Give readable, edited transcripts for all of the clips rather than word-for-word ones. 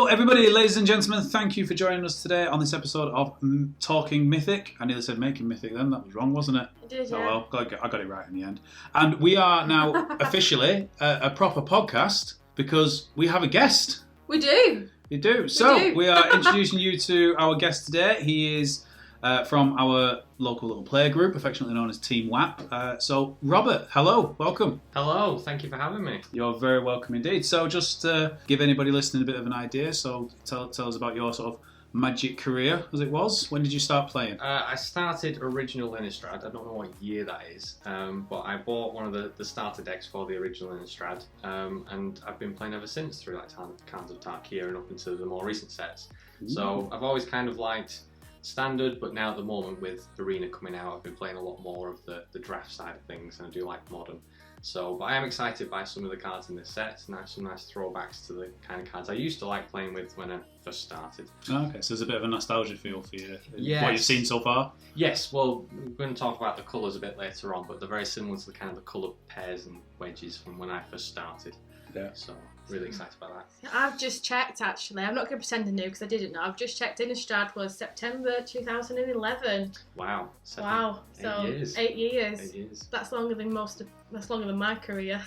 Hello everybody, ladies and gentlemen, thank you for joining us today on this episode of Talking Mythic. I nearly said Making Mythic then, that was wrong, wasn't it? You did, Oh yeah. well, I got it right in the end. And we are now officially a proper podcast because we have a guest. We do. You do. We are introducing you to our guest today. He is from our local little player group, affectionately known as Team WAP. So, Robert, hello, welcome. Hello, thank you for having me. You're very welcome indeed. So, just to give anybody listening a bit of an idea, so tell us about your sort of Magic career, as it was. When did you start playing? I started original Innistrad. I don't know what year that is, but I bought one of the starter decks for the original Innistrad, and I've been playing ever since through like Khans of Tarkir and up into the more recent sets. Ooh. So I've always kind of liked Standard, but now at the moment with Arena coming out, I've been playing a lot more of the draft side of things, and I do like Modern. So, but I am excited by some of the cards in this set. Some nice throwbacks to the kind of cards I used to like playing with when I first started. Okay, so there's a bit of a nostalgia feel for you. Yes. What you've seen so far? Yes, well, we're going to talk about the colours a bit later on, but they're very similar to the kind of the colour pairs and wedges from when I first started. Yeah. So, really excited about that. I've just checked, actually. I'm not going to pretend I knew because I didn't know. I've just checked. Innistrad was September 2011. Wow. Wow. So 8 years. 8 years. 8 years. That's longer than my career.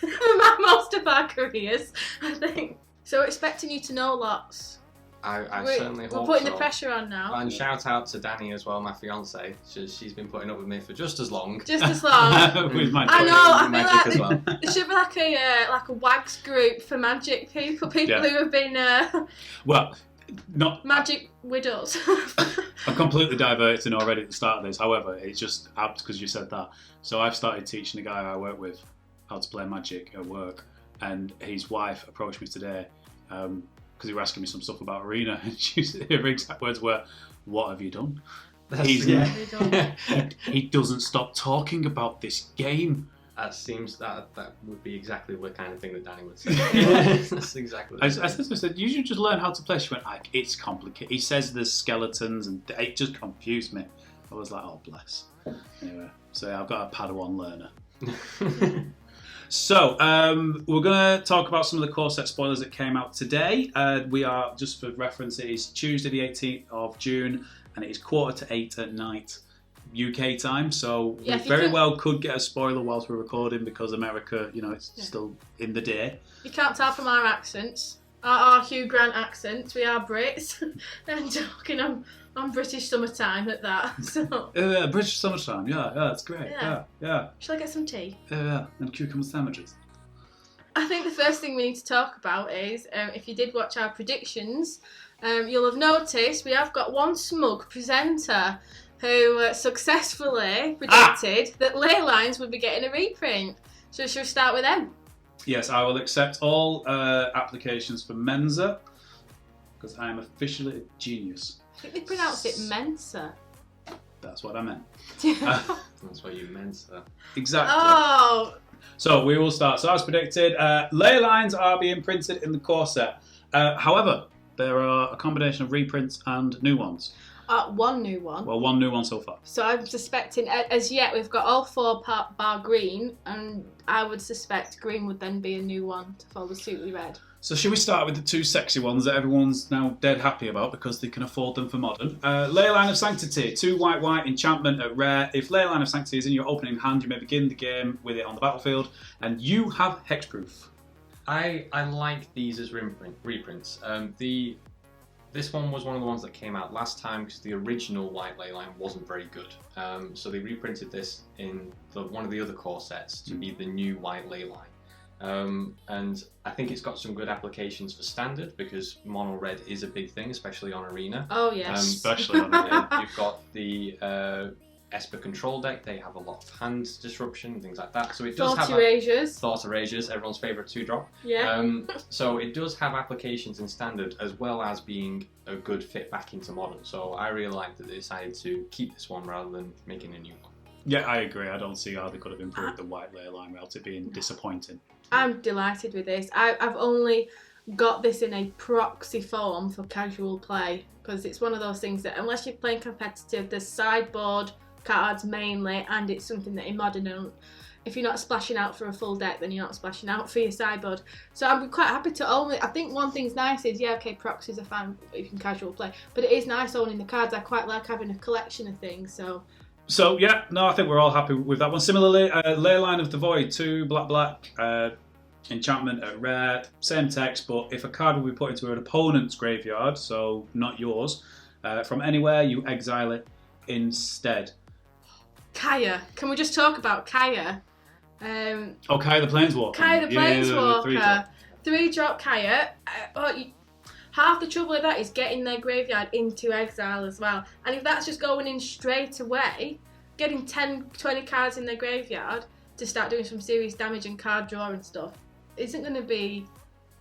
Most of our careers, I think. So we're expecting you to know lots. I certainly hope so. We're putting the pressure on now. And shout out to Danny as well, my fiance. She's been putting up with me for just as long. Just as long. With Magic. I know. I feel Magic like as well. There should be like a WAGs group for Magic people who have been well, not Magic widows. I'm completely diverting already at the start of this. However, it's just apt because you said that. So I've started teaching a guy I work with how to play Magic at work, and his wife approached me today. Because they were asking me some stuff about Arena, and her exact words were, "What have you done?" He doesn't stop talking about this game. That seems that would be exactly the kind of thing that Danny would say. That's exactly. I said, you should just learn how to play. She went, it's complicated. He says there's skeletons, and it just confused me. I was like, oh bless. Anyway, so I've got a Padawan learner. So, we're going to talk about some of the core set spoilers that came out today. We are, just for reference, it is Tuesday the 18th of June, and it is 7:45 at night UK time. So we very well could get a spoiler whilst we're recording because America, it's still in the day. You can't tell from our accents, our Hugh Grant accents. We are Brits, and talking on British summertime at that. So British summertime, yeah, that's great. Yeah. Shall I get some tea? Yeah, and cucumber sandwiches. I think the first thing we need to talk about is, if you did watch our predictions, you'll have noticed we have got one smug presenter who successfully predicted that Leylines would be getting a reprint. So should we start with them? Yes, I will accept all applications for Mensa because I am officially a genius. I think they pronounce it Mensa. That's what I meant. That's what you meant, sir. Exactly. Oh. So we will start. So as predicted, Leylines are being printed in the core set. However, there are a combination of reprints and new ones. One new one. Well, one new one so far. So I'm suspecting, as yet, we've got all four bar green, and I would suspect green would then be a new one to follow suit with red. So should we start with the two sexy ones that everyone's now dead happy about because they can afford them for Modern? Leyline of Sanctity, 2 white enchantment at rare. If Leyline of Sanctity is in your opening hand, you may begin the game with it on the battlefield, and you have hexproof. I like these as reprints. This one was one of the ones that came out last time because the original white Leyline wasn't very good. So they reprinted this in one of the other core sets to be the new white Leyline. And I think it's got some good applications for Standard because mono red is a big thing, especially on Arena. Oh yes, especially on Arena. You've got the Esper control deck. They have a lot of hand disruption and things like that. So it does have Thought Erasures, everyone's favourite 2-drop. Yeah. So it does have applications in Standard as well as being a good fit back into Modern. So I really like that they decided to keep this one rather than making a new one. Yeah, I agree. I don't see how they could have improved the white Leyline without it being disappointing. I'm delighted with this. I've only got this in a proxy form for casual play because it's one of those things that unless you're playing competitive, there's sideboard cards mainly, and it's something that in Modern if you're not splashing out for a full deck, then you're not splashing out for your sideboard. So I'm quite happy to own it. I think one thing's nice is, proxies are fine if you can casual play, but it is nice owning the cards. I quite like having a collection of things, So yeah, no, I think we're all happy with that one. Similarly, Leyline of the Void, 2 black, enchantment at rare, same text, but if a card will be put into an opponent's graveyard, so not yours, from anywhere, you exile it instead. Kaya. Can we just talk about Kaya? Kaya the Planeswalker. Kaya the Planeswalker. Yeah, 3-drop Kaya. Half the trouble with that is getting their graveyard into exile as well. And if that's just going in straight away, getting 10, 20 cards in their graveyard to start doing some serious damage and card draw and stuff isn't going to be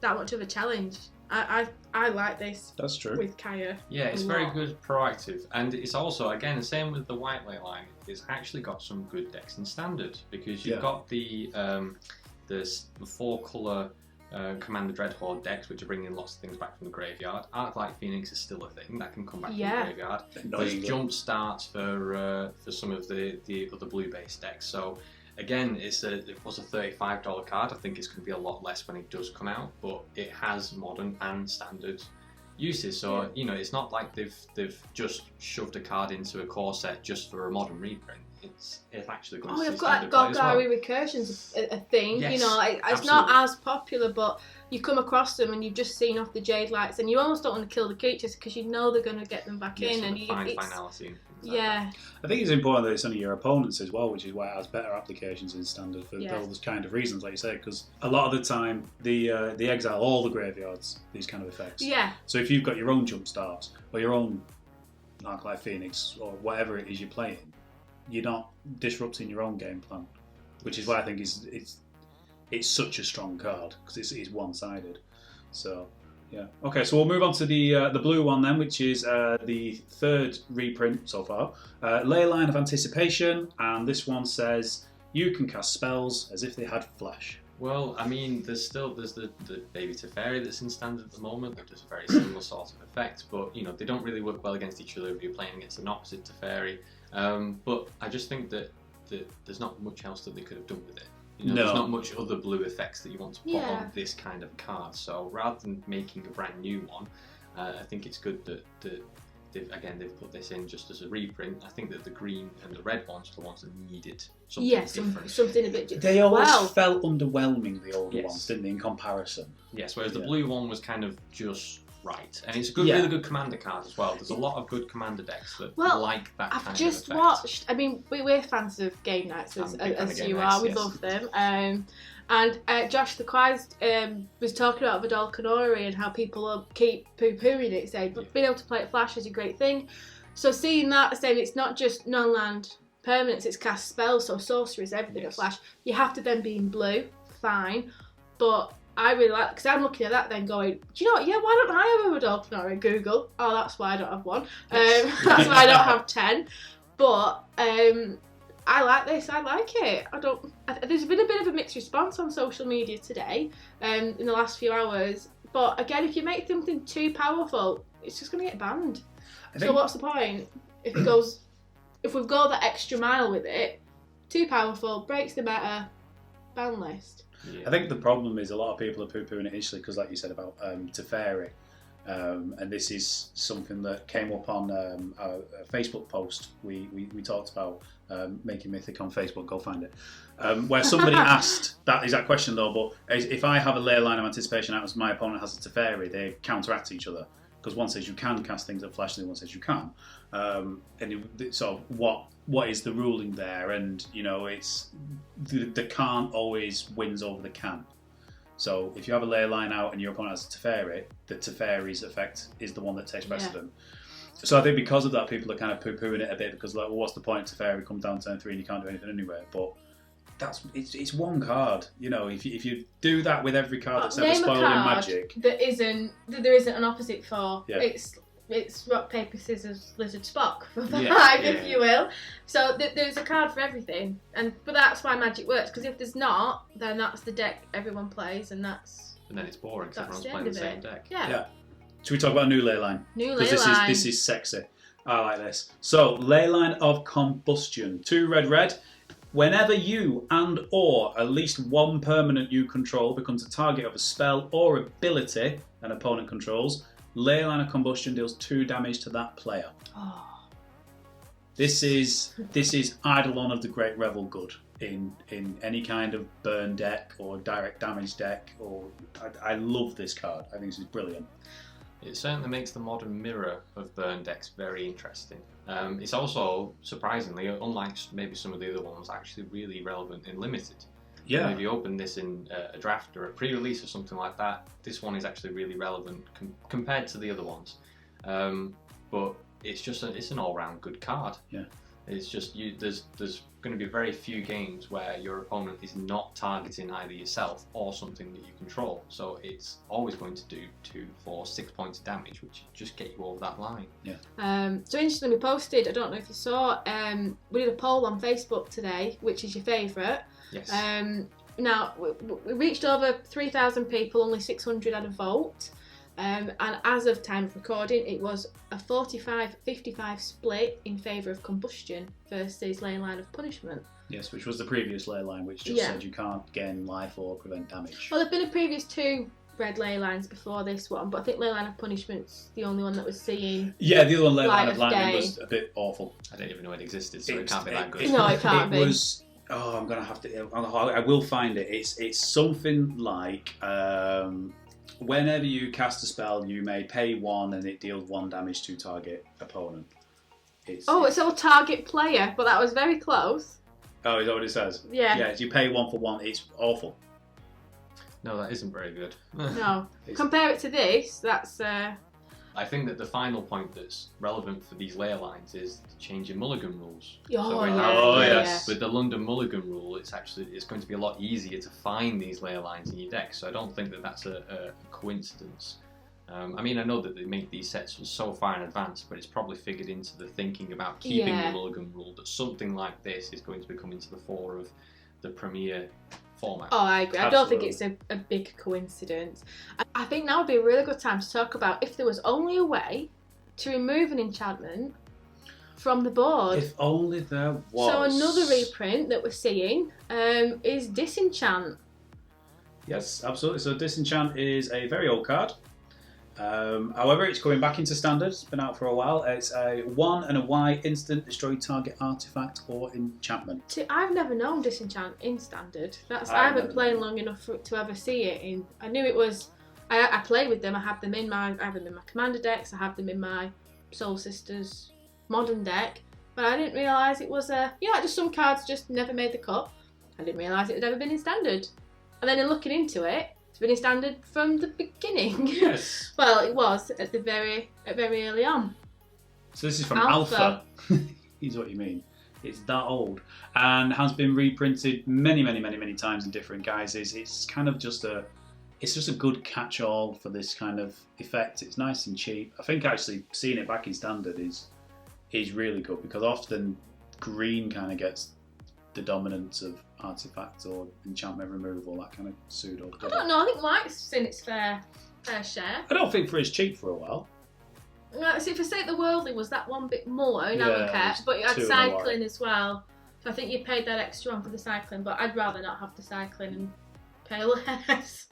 that much of a challenge. I like this. That's true. With Kaya. Yeah, it's very good proactive. And it's also, again, the same with the white Leyline. It's actually got some good decks in standard because you've got the 4-colour Commander Dreadhorde decks, which are bringing lots of things back from the graveyard. Arclight Phoenix is still a thing that can come back from the graveyard. There's jump starts for some of the other blue-based decks. So again, it was a $35 card. I think it's going to be a lot less when it does come out, but it has modern and standard uses. So it's not like they've just shoved a card into a core set just for a modern reprint. It's actually going to see standard play as well. Golgari Recursion's a thing. Yes, it's absolutely. not as popular, but you come across them and you've just seen off the Jade Lights, and you almost don't want to kill the creatures because you know they're going to get them back in. And finality. Yeah. I think it's important that it's only your opponents as well, which is why it has better applications in standard for all those kind of reasons, like you say, because a lot of the time the exile all the graveyards these kind of effects. Yeah. So if you've got your own jump starts or your own Arclight Phoenix or whatever it is you're playing, you're not disrupting your own game plan, which is why I think it's such a strong card because it's one-sided. So. Yeah. Okay, so we'll move on to the blue one then, which is the 3rd reprint so far. Leyline of Anticipation, and this one says you can cast spells as if they had flash. Well, I mean, there's the Baby Teferi that's in standard at the moment that does a very similar sort of effect, but they don't really work well against each other if you're playing against an opposite Teferi. But I just think that there's not much else that they could have done with it. There's not much other blue effects that you want to put on this kind of card. So rather than making a brand new one, I think it's good that they've put this in just as a reprint. I think that the green and the red ones are the ones that needed something different. Something a bit different. They always felt underwhelming, the older ones, didn't they, in comparison? Yes, whereas the blue one was kind of just right. And it's a really good commander card as well. There's a lot of good commander decks that like that kind of effect. I've just watched, I mean, we're fans of game nights as you are. We love them. And Josh the Quaz was talking about Vidal Canori and how people keep poo-pooing it, saying being able to play it Flash is a great thing. So seeing that, saying it's not just non-land permanents, it's cast spells, so sorceries, everything at Flash. You have to then be in blue, fine. But I really like, because I'm looking at that then going, do you know what, why don't I have a Vidal Canori? Google. Oh, that's why I don't have one. That's why I don't have 10. But I like this. I like it. There's been a bit of a mixed response on social media today, in the last few hours. But again, if you make something too powerful, it's just going to get banned. So what's the point? If we've gone that extra mile with it, too powerful, breaks the meta, ban list. I think the problem is a lot of people are poo-pooing it initially because, like you said about Teferi, and this is something that came up on a Facebook post we talked about, making Mythic on Facebook, go find it, where somebody asked that exact question though, but if I have a Leyline of Anticipation out as my opponent has a Teferi, they counteract each other, because one says you can cast things at Flash and the other one says you can't. So what is the ruling there? And it's the can't always wins over the can. So if you have a Leyline out and your opponent has a Teferi, the Teferi's effect is the one that takes precedent. So I think because of that, people are kind of poo-pooing it a bit because, like, well, what's the point of Teferi? Come down turn 3 and you can't do anything anyway. But it's one card. If you do that with every card that's ever spoiled in Magic, there isn't an opposite for. It's rock, paper, scissors, lizard, Spock for 5, if you will. So there's a card for everything, but that's why Magic works. Because if there's not, then that's the deck everyone plays, and then it's boring because everyone's playing the same deck. Yeah. Should we talk about new Leyline? Leyline. This is sexy. I like this. So Leyline of Combustion, 2 red. Whenever you and/or at least one permanent you control becomes a target of a spell or ability an opponent controls, Leyline of Combustion deals 2 damage to that player. Oh. This is Eidolon of the Great Revel good in any kind of burn deck or direct damage deck. I love this card. I think this is brilliant. It certainly makes the modern mirror of burn decks very interesting. It's also, surprisingly, unlike maybe some of the other ones, actually really relevant in Limited. Yeah. If you open this in a draft or a pre-release or something like that, this one is actually really relevant compared to the other ones. But it's just it's an all-round good card. Yeah. It's just there's going to be very few games where your opponent is not targeting either yourself or something that you control. So it's always going to do 2, 4, 6 points of damage, which just get you over that line. Yeah. So interestingly, we posted, I don't know if you saw, we did a poll on Facebook today, which is your favourite. Yes. Now, we reached over 3,000 people, only 600 had a vote. And as of time of recording, it was a 45-55 split in favour of Combustion versus Leyline of Punishment. Yes, which was the previous Leyline, which just said you can't gain life or prevent damage. Well, there have been a previous 2 red Leylines before this one, but I think Leyline of Punishment's the only one that was seeing. Yeah, the other one, Leyline light of of Lightning, day. was a bit awful. I didn't even know it existed, so it can't be that good. No, it can't be. It was. Oh, I'm gonna have to. I will find it. It's something like. Whenever you cast a spell, you may pay 1 and it deals 1 damage to target opponent. It's all target player, but that was very close. Oh, is that what it says? Yeah. Yeah, you pay 1 for 1. It's awful. No, that isn't very good. No. Compare it to this, that's... I think that the final point that's relevant for these layer lines is the change in mulligan rules. Yes. With the London mulligan rule, it's going to be a lot easier to find these layer lines in your deck. So I don't think that that's a coincidence. I mean, I know that they make these sets so far in advance, but it's probably figured into the thinking about keeping the mulligan rule that something like this is going to be coming to the fore of the Premier format. Oh, I agree. Absolutely. I don't think it's a big coincidence. I think now would be a really good time to talk about if there was only a way to remove an enchantment from the board. If only there was. So another reprint that we're seeing is Disenchant. Yes, absolutely. So Disenchant is a very old card. However, it's coming back into standard. It's been out for a while. It's a 1 and a Y instant, destroy target artifact or enchantment. See, I've never known Disenchant in standard. I haven't played long enough to ever see it in. I knew it was. I play with them. I have them in my commander decks. I have them in my Soul Sisters modern deck. But I didn't realise it was just some cards just never made the cut. I didn't realise it had ever been in standard. And then in looking into it, it's been in standard from the beginning. Yes. Well, it was at very early on. So this is from Alpha. Is what you mean. It's that old and has been reprinted many times in different guises. It's kind of just a good catch-all for this kind of effect. It's nice and cheap. I think actually seeing it back in standard is really good because often green kind of gets the dominance of artifact or enchantment removal, that kind of pseudo. I don't know. I think white's seen its fair share. I don't think for as cheap for a while. No, see, for State of the Worldly was that one bit more in Amonkhet, but you had 2 and a cycling Y. as well. So I think you paid that extra on for the cycling, but I'd rather not have the cycling and pay less.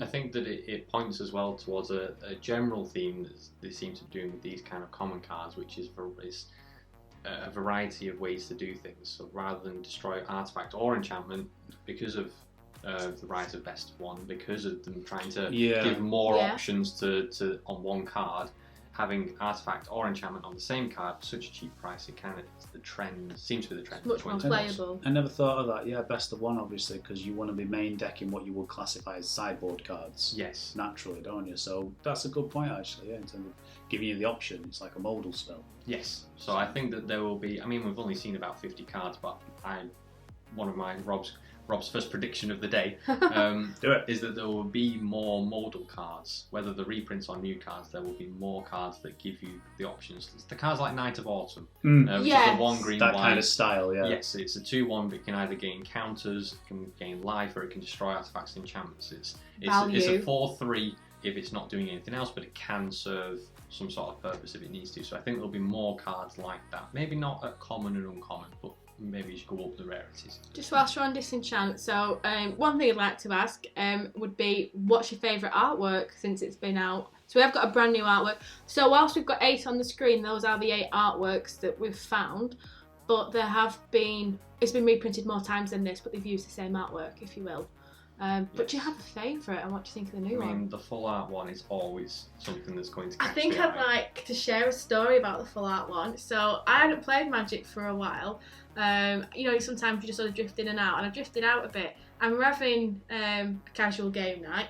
I think that it points as well towards a general theme that they seem to be doing with these kind of common cards, which is a variety of ways to do things. So rather than destroy artifact or enchantment, because of the rise of best of one, because of them trying to give more options to on one card, having artifact or enchantment on the same card for such a cheap price, it kind of seems to be the trend. Much more playable. I never thought of that. Yeah, best of one, obviously, because you want to be main decking what you would classify as sideboard cards. Yes. Naturally, don't you? So that's a good point, actually, in terms of giving you the option. It's like a modal spell. Yes. So I think that there will be, I mean, we've only seen about 50 cards, but one of my Rob's first prediction of the day is that there will be more modal cards. Whether the reprints or new cards, there will be more cards that give you the options. It's the cards like Knight of Autumn, which is a 1 green that white. kind of style, yeah. Yes, it's a 2/1, but it can either gain counters, it can gain life, or it can destroy artifacts and enchantments. It's a 4/3 if it's not doing anything else, but it can serve some sort of purpose if it needs to. So I think there'll be more cards like that. Maybe not at common and uncommon, but maybe you should go up the rarities. Just whilst we're on disenchant, so one thing I'd like to ask would be, what's your favourite artwork since it's been out? So we have got a brand new artwork. So whilst we've got 8 on the screen, those are the 8 artworks that we've found. But it's been reprinted more times than this, but they've used the same artwork, if you will. But do you have a favourite, and what do you think of the new one? I mean, the full art one is always something that's going to catch I think the I'd eye. like to share a story about the full art one. So I hadn't played Magic for a while. Sometimes you just sort of drift in and out, and I drifted out a bit. And we're having a casual game night,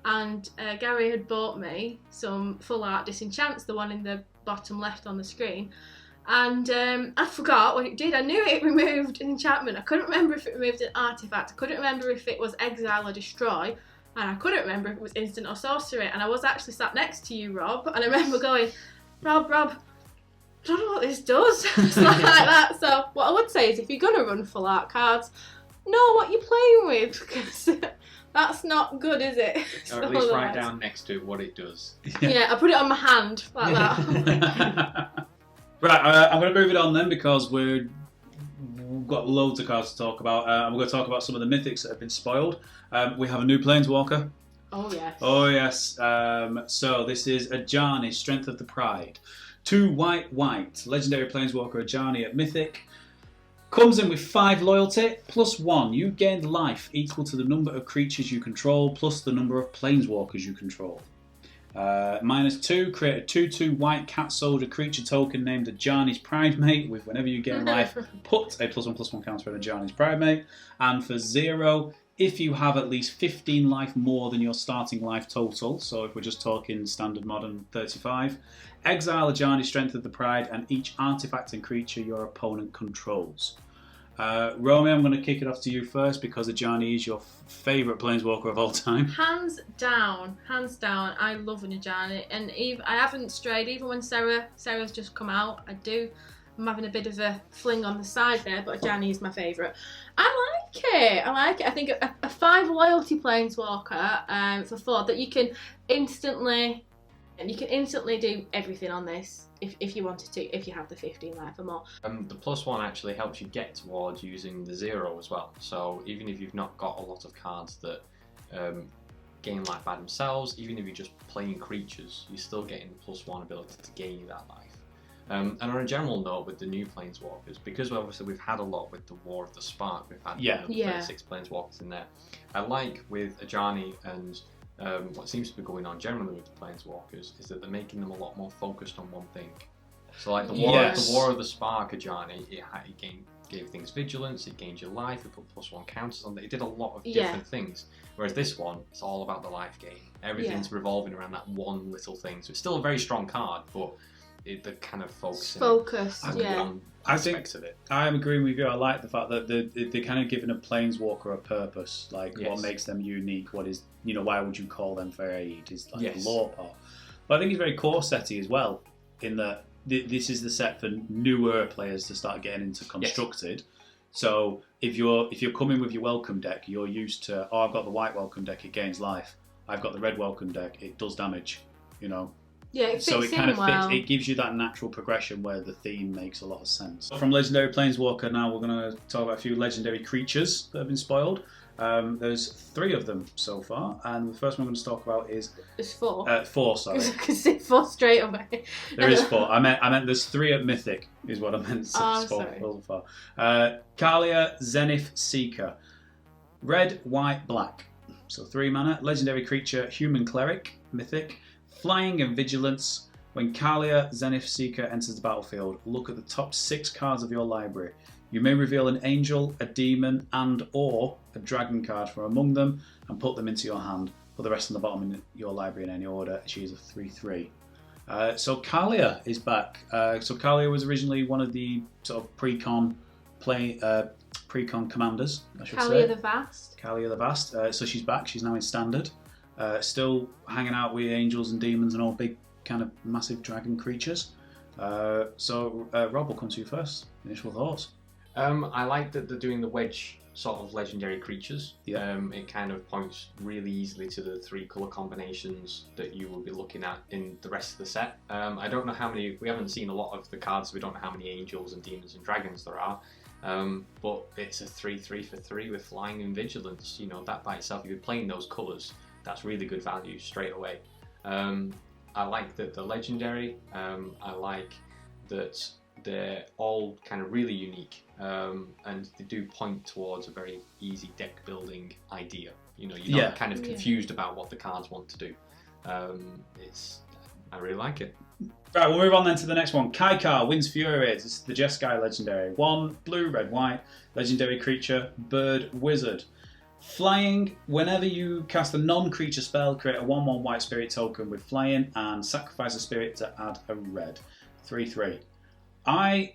and Gary had bought me some full art disenchants, the one in the bottom left on the screen. And I forgot what it did. I knew it removed an enchantment. I couldn't remember if it removed an artifact. I couldn't remember if it was exile or destroy. And I couldn't remember if it was instant or sorcery. And I was actually sat next to you, Rob. And I remember going, Rob, I don't know what this does. It's like that. So what I would say is, if you're going to run full art cards, know what you're playing with. Because that's not good, is it? Or at least write down next to it what it does. Yeah, I put it on my hand like that. Right, I'm going to move it on then, because we've got loads of cards to talk about. We're going to talk about some of the mythics that have been spoiled. We have a new Planeswalker. Oh, yes. Oh, yes. So this is Ajani, Strength of the Pride. 2 white, Legendary Planeswalker Ajani at Mythic. Comes in with 5 loyalty, +1. You gain life equal to the number of creatures you control, plus the number of Planeswalkers you control. -2, create a 2/2 white cat soldier creature token named Ajani's Pridemate. With whenever you gain life, put a +1/+1 counter on Ajani's Pridemate. And for 0, if you have at least 15 life more than your starting life total, so if we're just talking standard modern 35, exile Ajani's Strength of the Pride and each artifact and creature your opponent controls. Romy, I'm going to kick it off to you first, because Ajani is your favourite Planeswalker of all time. Hands down, I love an Ajani, and I haven't strayed even when Sarah's just come out. I'm having a bit of a fling on the side there, but Ajani is my favourite. I like it. I think a 5 loyalty Planeswalker for 4 that you can instantly do everything on this if you wanted to, if you have the 15 life or more. The +1 actually helps you get towards using the 0 as well. So even if you've not got a lot of cards that gain life by themselves, even if you're just playing creatures, you're still getting the +1 ability to gain you that life. And on a general note, with the new Planeswalkers, because obviously we've had a lot with the War of the Spark, we've had 36 Planeswalkers in there. I like with Ajani and what seems to be going on generally with the Planeswalkers is that they're making them a lot more focused on one thing. So like the War of the Spark Ajani, it gave things vigilance, it gained your life, it put +1 counters on it, it did a lot of different things. Whereas this one, it's all about the life gain. Everything's revolving around that one little thing. So it's still a very strong card, but they're kind of focusing on aspects of it. I'm agreeing with you. I like the fact that they're kind of giving a Planeswalker a purpose, like what makes them unique, what is, why would you call them for aid, is like the lore part. But I think it's very core setty as well, in that this is the set for newer players to start getting into constructed. So if you're coming with your welcome deck, you're used to, I've got the white welcome deck, it gains life. I've got the red welcome deck, it does damage, Yeah, it fits so it kind of well. fits. It gives you that natural progression where the theme makes a lot of sense. From Legendary Planeswalker, now we're going to talk about a few legendary creatures that have been spoiled. There's 3 of them so far, and the first one I'm going to talk about is... There's 4. 4, sorry. I can see 4 straight away. There is 4. I meant there's 3 at Mythic, is what I meant to spoil so far. Kalia Zenith Seeker. Red, white, black. So 3 mana. Legendary creature, human cleric, Mythic. Flying and Vigilance. When Kalia Zenith Seeker enters the battlefield, look at the top 6 cards of your library. You may reveal an angel, a demon, and/or a dragon card from among them and put them into your hand. Put the rest on the bottom of your library in any order. She is a 3/3. So Kalia is back. So Kalia was originally one of the sort of pre-con commanders, I should say. Kalia the Vast. Kalia the Vast. So she's back. She's now in standard. Still hanging out with angels and demons and all big kind of massive dragon creatures. So Rob, will come to you first. Initial thoughts? I like that they're doing the wedge sort of legendary creatures. Yeah. It kind of points really easily to the 3 colour combinations that you will be looking at in the rest of the set. I don't know how many, we haven't seen a lot of the cards, so we don't know how many angels and demons and dragons there are. But it's a 3/3 for 3 with flying and vigilance. You know, that by itself, if you're playing those colours, that's really good value straight away. I like that they're legendary. I like that they're all kind of really unique, and they do point towards a very easy deck building idea. You know, you're not kind of confused about what the cards want to do. I really like it. Right, we'll move on then to the next one. Kaikar, Winds Furies. This is the Jeskai legendary. 1 blue, red, white, legendary creature, bird, wizard. Flying, whenever you cast a non-creature spell, create a 1/1 white spirit token with flying and sacrifice a spirit to add a red. 3/3. I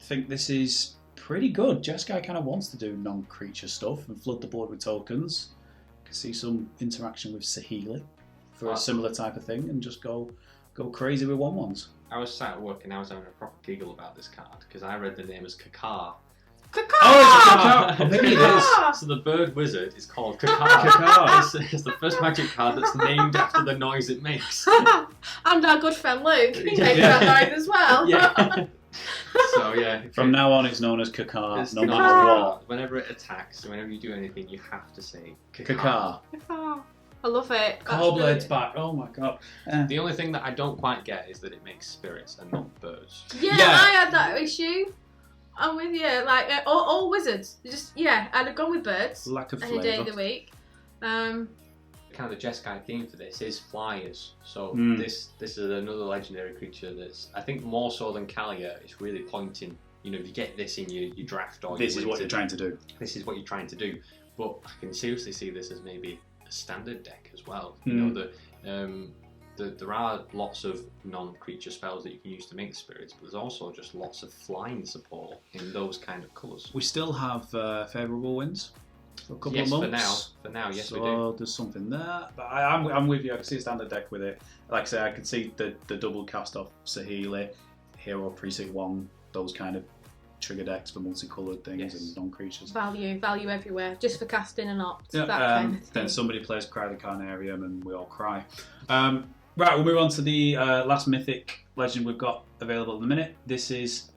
think this is pretty good. Jeskai kind of wants to do non-creature stuff and flood the board with tokens. I can see some interaction with Saheeli for a similar type of thing and just go crazy with 1/1s. I was sat at work and I was having a proper giggle about this card because I read the name as Kakar. Kakar! Oh, it's a Kakar! Maybe it is. So the bird wizard is called Kakar. It's the first magic card that's named after the noise it makes. And our good friend Luke, he makes that noise as well. Yeah. So yeah. From now on, it's known as Kakar, It's no Kakar. matter what. Whenever it attacks, whenever you do anything, you have to say Kakar. Kakar. I love it. Callblade's back. Oh my god. The only thing that I don't quite get is that it makes spirits and not birds. Yeah, I had that issue. I'm with you. Like all wizards. Just I'd have gone with birds. Lack of any day of flavour. the week. Kind of the Jeskai theme for this is flyers. So this is another legendary creature that's, I think more so than Kalia, it's really pointing. You know, if you get this in your draft or This is what you're trying to do. This is what you're trying to do. But I can seriously see this as maybe a standard deck as well. You know, there are lots of non-creature spells that you can use to make spirits, but there's also just lots of flying support in those kind of colours. We still have favourable winds for a couple of months. For now, yes, so we do. There's something there. But I'm with you. I can see a standard deck with it. Like I say, I can see the double cast off Saheeli, Hero Precinct 1, those kind of trigger decks for multicoloured things and non-creatures. Value everywhere, just for casting and opt. Yeah, that kind of thing. Then somebody plays Cry the Carnarium and we all cry. Right, we'll move on to the last Mythic legend we've got available at the minute. This is,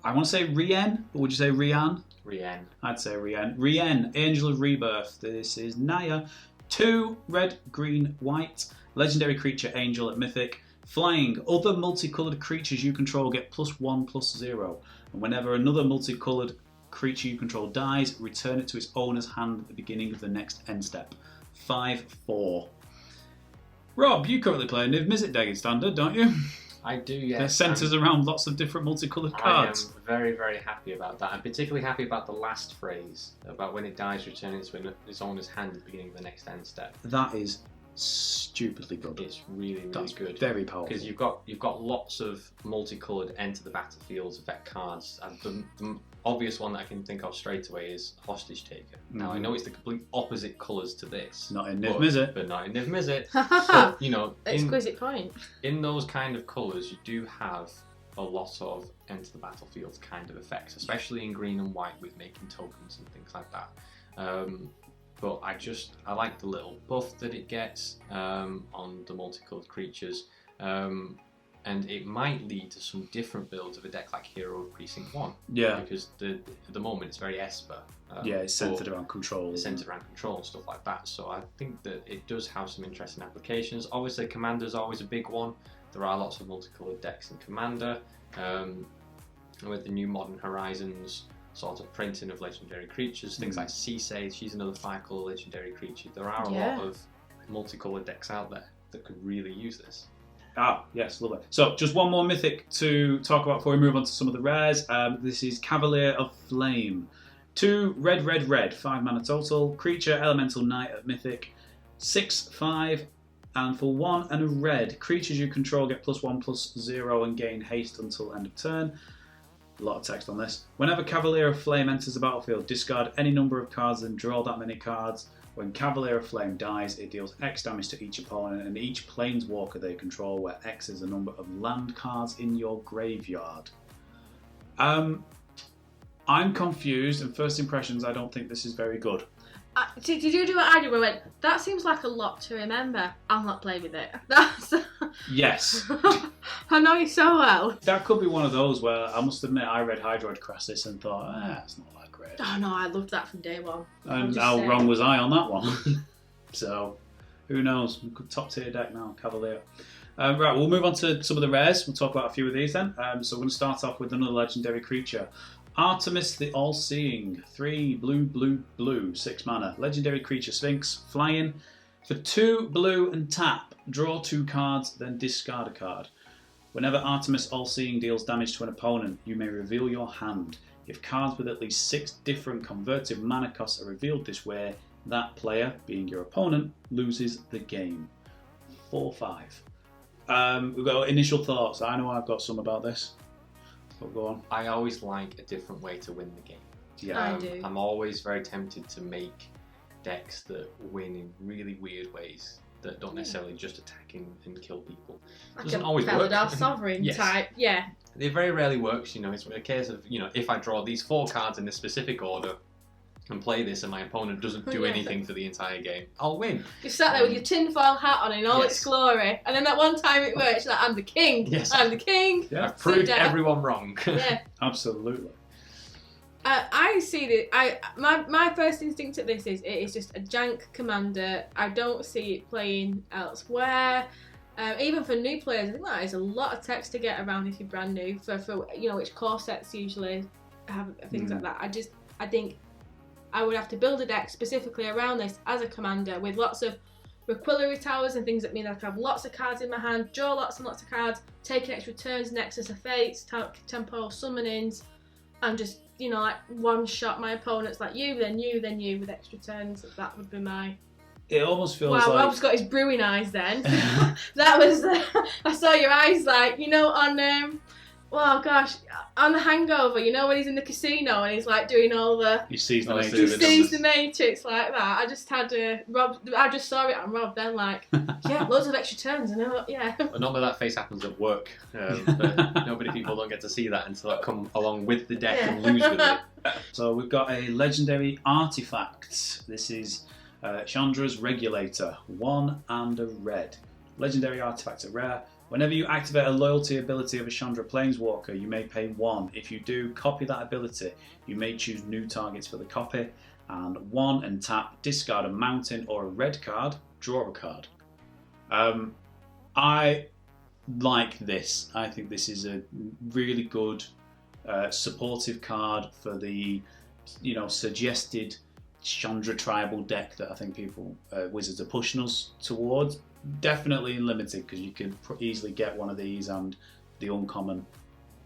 I want to say Rien, but would you say Rian? Rien. I'd say Rien. Rien, Angel of Rebirth. This is Naya. 2 red, green, white. Legendary creature, Angel at Mythic. Flying, other multicoloured creatures you control get +1/+0. And whenever another multicoloured creature you control dies, return it to its owner's hand at the beginning of the next end step. 5/4. Rob, you currently play a Niv Mizzet deck in standard, don't you? I do, yes. They're centres around lots of different multicoloured cards. I am very, very happy about that. I'm particularly happy about the last phrase, about when it dies, returning it to its owner's hand at the beginning of the next end step. That is stupidly good. It's really, really That's good. Very powerful. Because you've got lots of multicoloured enter the battlefield effect cards. And the obvious one that I can think of straight away is Hostage Taker. Now I know it's the complete opposite colours to this. Not in Niv Mizzet. But not in Niv Mizzet. But, you know, exquisite point. In those kind of colours, you do have a lot of enter the battlefield kind of effects, especially in green and white with making tokens and things like that. But I like the little buff that it gets on the multicoloured creatures. And it might lead to some different builds of a deck like Hero of Precinct 1. Yeah. Because at the moment it's very Esper. It's centred around control. It's centred around control and stuff like that. So I think that it does have some interesting applications. Obviously Commander's always a big one. There are lots of multicoloured decks in Commander. With the new Modern Horizons sort of printing of legendary creatures, things like Ceesay, she's another 5-colour legendary creature. There are a lot of multicoloured decks out there that could really use this. Ah, yes, love it. So, just one more Mythic to talk about before we move on to some of the rares. This is Cavalier of Flame. 2 red, red, red, 5 mana total. Creature, Elemental Knight at Mythic. 6/5, and for 1 and a red, creatures you control get +1/+0 and gain haste until end of turn. A lot of text on this. Whenever Cavalier of Flame enters the battlefield, discard any number of cards and draw that many cards. When Cavalier of Flame dies, it deals X damage to each opponent and each planeswalker they control, where X is the number of land cards in your graveyard. I'm confused, and first impressions, I don't think this is very good. Did you do what I did? I went, that seems like a lot to remember. I'll not play with it. That's... Yes. I know you so well. That could be one of those where I must admit I read Hydroid Crassus and thought, it's not that great. Oh no, I loved that from day one. And how wrong was I on that one? So, who knows? Top tier deck now, Cavalier. Right, we'll move on to some of the rares. We'll talk about a few of these then. So we're going to start off with another legendary creature. Artemis the All-Seeing. 3 blue, blue, blue. 6 mana. Legendary creature Sphinx. Flying. For 2 blue and tap, draw 2 cards, then discard a card. Whenever Artemis All-Seeing deals damage to an opponent, you may reveal your hand. If cards with at least 6 different converted mana costs are revealed this way, that player, being your opponent, loses the game. 4/5. We've got initial thoughts. I know I've got some about this. But go on. I always like a different way to win the game. Yeah, I do. I'm always very tempted to make decks that win in really weird ways that don't necessarily just attack and kill people. Like Doesn't a always work. Beladar Sovereign Yes. type, yeah. It very rarely works, it's a case of, if I draw these 4 cards in this specific order and play this and my opponent doesn't do anything for the entire game, I'll win. You sat there with your tinfoil hat on in all its glory, and then that one time it works, like, I'm the king, I'm the king. Yeah. I've proved everyone wrong. Yeah. Absolutely. I see that. My first instinct at this is it is just a jank commander. I don't see it playing elsewhere. Even for new players, I think that is a lot of text to get around if you're brand new. For which core sets usually have things like that. I think I would have to build a deck specifically around this as a commander with lots of Requillary Towers and things that mean I can have lots of cards in my hand, draw lots and lots of cards, taking extra turns, Nexus of Fates, temporal summonings, and just one shot my opponents, like you, then you, then you, with extra turns. That would be my... It almost feels wow, like... Rob's got his brewing eyes then. That was... I saw your eyes like, on... oh gosh, on The Hangover, when he's in the casino and he's like doing all the... He sees the He Matrix. sees the Matrix like that. I just had Rob. I just saw it on Rob then, like, yeah, loads of extra turns. And yeah. But none of that face happens at work. But people don't get to see that until I come along with the deck and lose with it. So we've got a legendary artifact. This is Chandra's Regulator. 1 and a red. Legendary artifact, a rare. Whenever you activate a loyalty ability of a Chandra Planeswalker, you may pay 1. If you do, copy that ability. You may choose new targets for the copy. And 1 and tap, discard a mountain or a red card, draw a card. I like this. I think this is a really good supportive card for the suggested Chandra tribal deck that I think Wizards are pushing us towards. Definitely limited because you can easily get one of these and the uncommon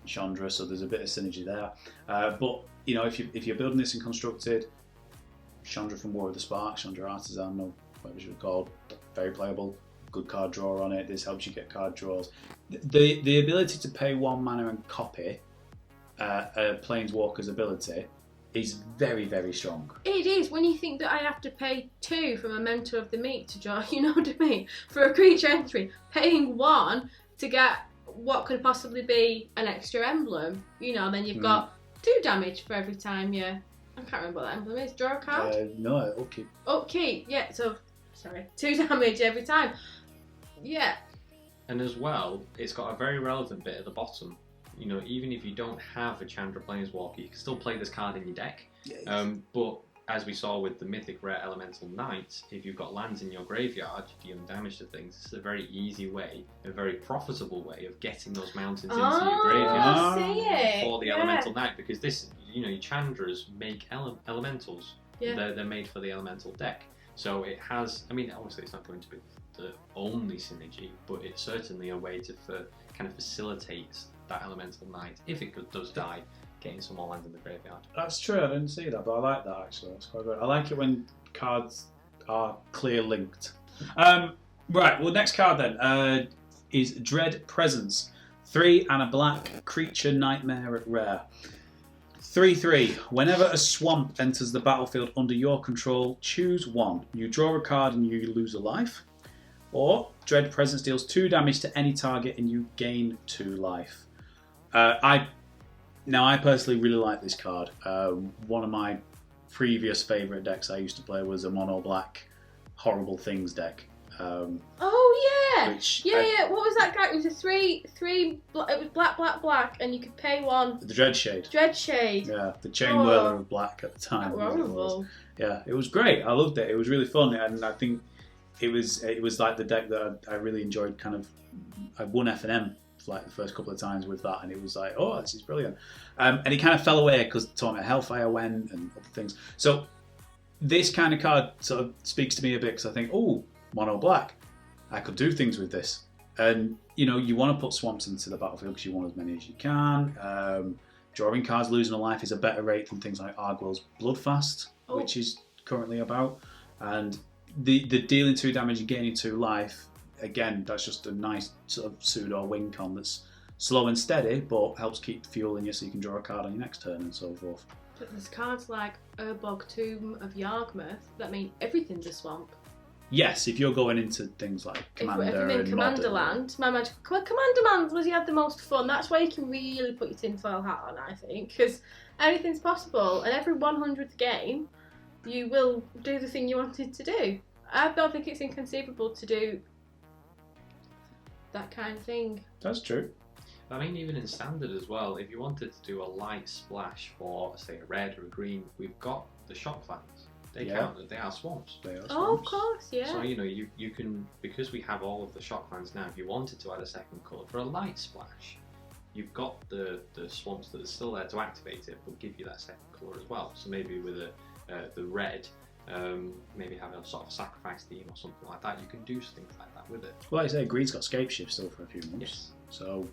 Chandra, so there's a bit of synergy there. But if you're building this in constructed, Chandra from War of the Spark, Chandra Artisan, or whatever you should call, very playable. Good card draw on it. This helps you get card draws. The ability to pay 1 mana and copy a Planeswalker's ability is very, very strong. It is. When you think that I have to pay 2 from a Mentor of the Meek to draw, you know what I mean? For a creature entry, paying 1 to get what could possibly be an extra emblem, then you've got 2 damage for every time I can't remember what that emblem is. Draw a card? No, upkeep. Upkeep, yeah. So, sorry. 2 damage every time. Yeah. And as well, it's got a very relevant bit at the bottom. Even if you don't have a Chandra Planeswalker, you can still play this card in your deck. Yes. But as we saw with the Mythic Rare Elemental Knight, if you've got lands in your graveyard, dealing damage to things, it's a very easy way, a very profitable way of getting those mountains into your graveyard I see it. for the Elemental Knight. Because this, your Chandras make elementals. Yeah. They're made for the Elemental deck. So it has, obviously it's not going to be the only synergy, but it's certainly a way to kind of facilitate that Elemental Knight, if it does die, getting some more lands in the graveyard. That's true, I didn't see that, but I like that actually. That's quite good. I like it when cards are clear linked. Right, well, next card then is Dread Presence. 3 and a black, creature nightmare at rare. 3/3. Whenever a swamp enters the battlefield under your control, choose 1. You draw a card and you lose a life. Or Dread Presence deals 2 damage to any target and you gain 2 life. I Now, I personally really like this card. One of my previous favourite decks I used to play was a mono black Horrible Things deck. Oh yeah, Which yeah. What was that guy? It was a three. It was black, and you could pay one. The Dreadshade. Dreadshade. Yeah, the Chain Whirler of black at the time. Horrible. Yeah, it was great. I loved it. It was really fun, and I think it was like the deck that I really enjoyed. Kind of, I won F&M like the first couple of times with that, and it was like, oh, this is brilliant. And it kind of fell away because Tournament of Hellfire went and other things. So this kind of card sort of speaks to me a bit because I think, oh, mono black, I could do things with this. And you want to put swamps into the battlefield because you want as many as you can. Drawing cards, losing a life is a better rate than things like Argwell's Bloodfast, which is currently about. And the dealing 2 damage and gaining 2 life, again, that's just a nice sort of pseudo win con that's slow and steady, but helps keep fuel in you so you can draw a card on your next turn and so forth. But there's cards like Urbog Tomb of Yargmoth that mean everything's a swamp. Yes, if you're going into things like Commander if you mean and Commander Modern. Land, Commander Land was you had the most fun. That's where you can really put your tinfoil hat on, I think, because anything's possible, and every 100th game, you will do the thing you wanted to do. I don't think it's inconceivable to do that kind of thing. That's true. I mean, even in Standard as well, if you wanted to do a light splash for, say, a red or a green, we've got the Shocklands. They count. They are swamps. They are swamps. Oh, of course, yeah. So you can, because we have all of the Shocklands now. If you wanted to add a second colour for a light splash, you've got the swamps that are still there to activate it, but give you that second colour as well. So maybe with the red, maybe have a sort of sacrifice theme or something like that. You can do things like that with it. Well, like I say, green's got Scape Shift still for a few months. Yes. So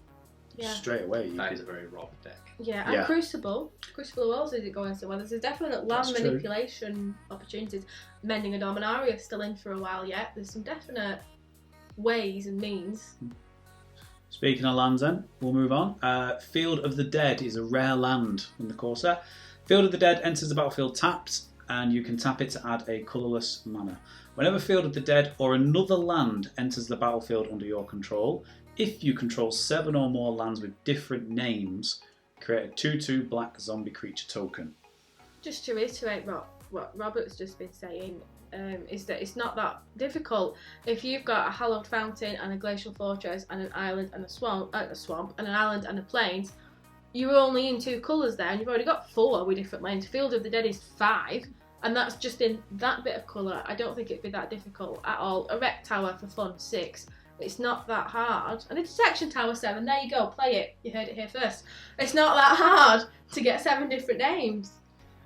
straight away, that is a very Rob deck. Yeah, and Crucible of Worlds is it going so well. There's a definite land manipulation opportunities. Mending a Dominaria is still in for a while yet. There's some definite ways and means. Speaking of lands then, we'll move on. Field of the Dead is a rare land in the core set. Field of the Dead enters the battlefield tapped, and you can tap it to add a colourless mana. Whenever Field of the Dead or another land enters the battlefield under your control, if you control 7 or more lands with different names, create a 2/2 black zombie creature token. Just to reiterate what Robert's just been saying, is that it's not that difficult. If you've got a Hallowed Fountain and a Glacial Fortress and an island and a swamp and an island and a plains, you're only in 2 colours there, and you've already got 4 with different lanes. Field of the Dead is 5, and that's just in that bit of colour. I don't think it'd be that difficult at all. A Wreck Tower for fun, 6. It's not that hard. And a Detection Tower 7, there you go, play it. You heard it here first. It's not that hard to get 7 different names.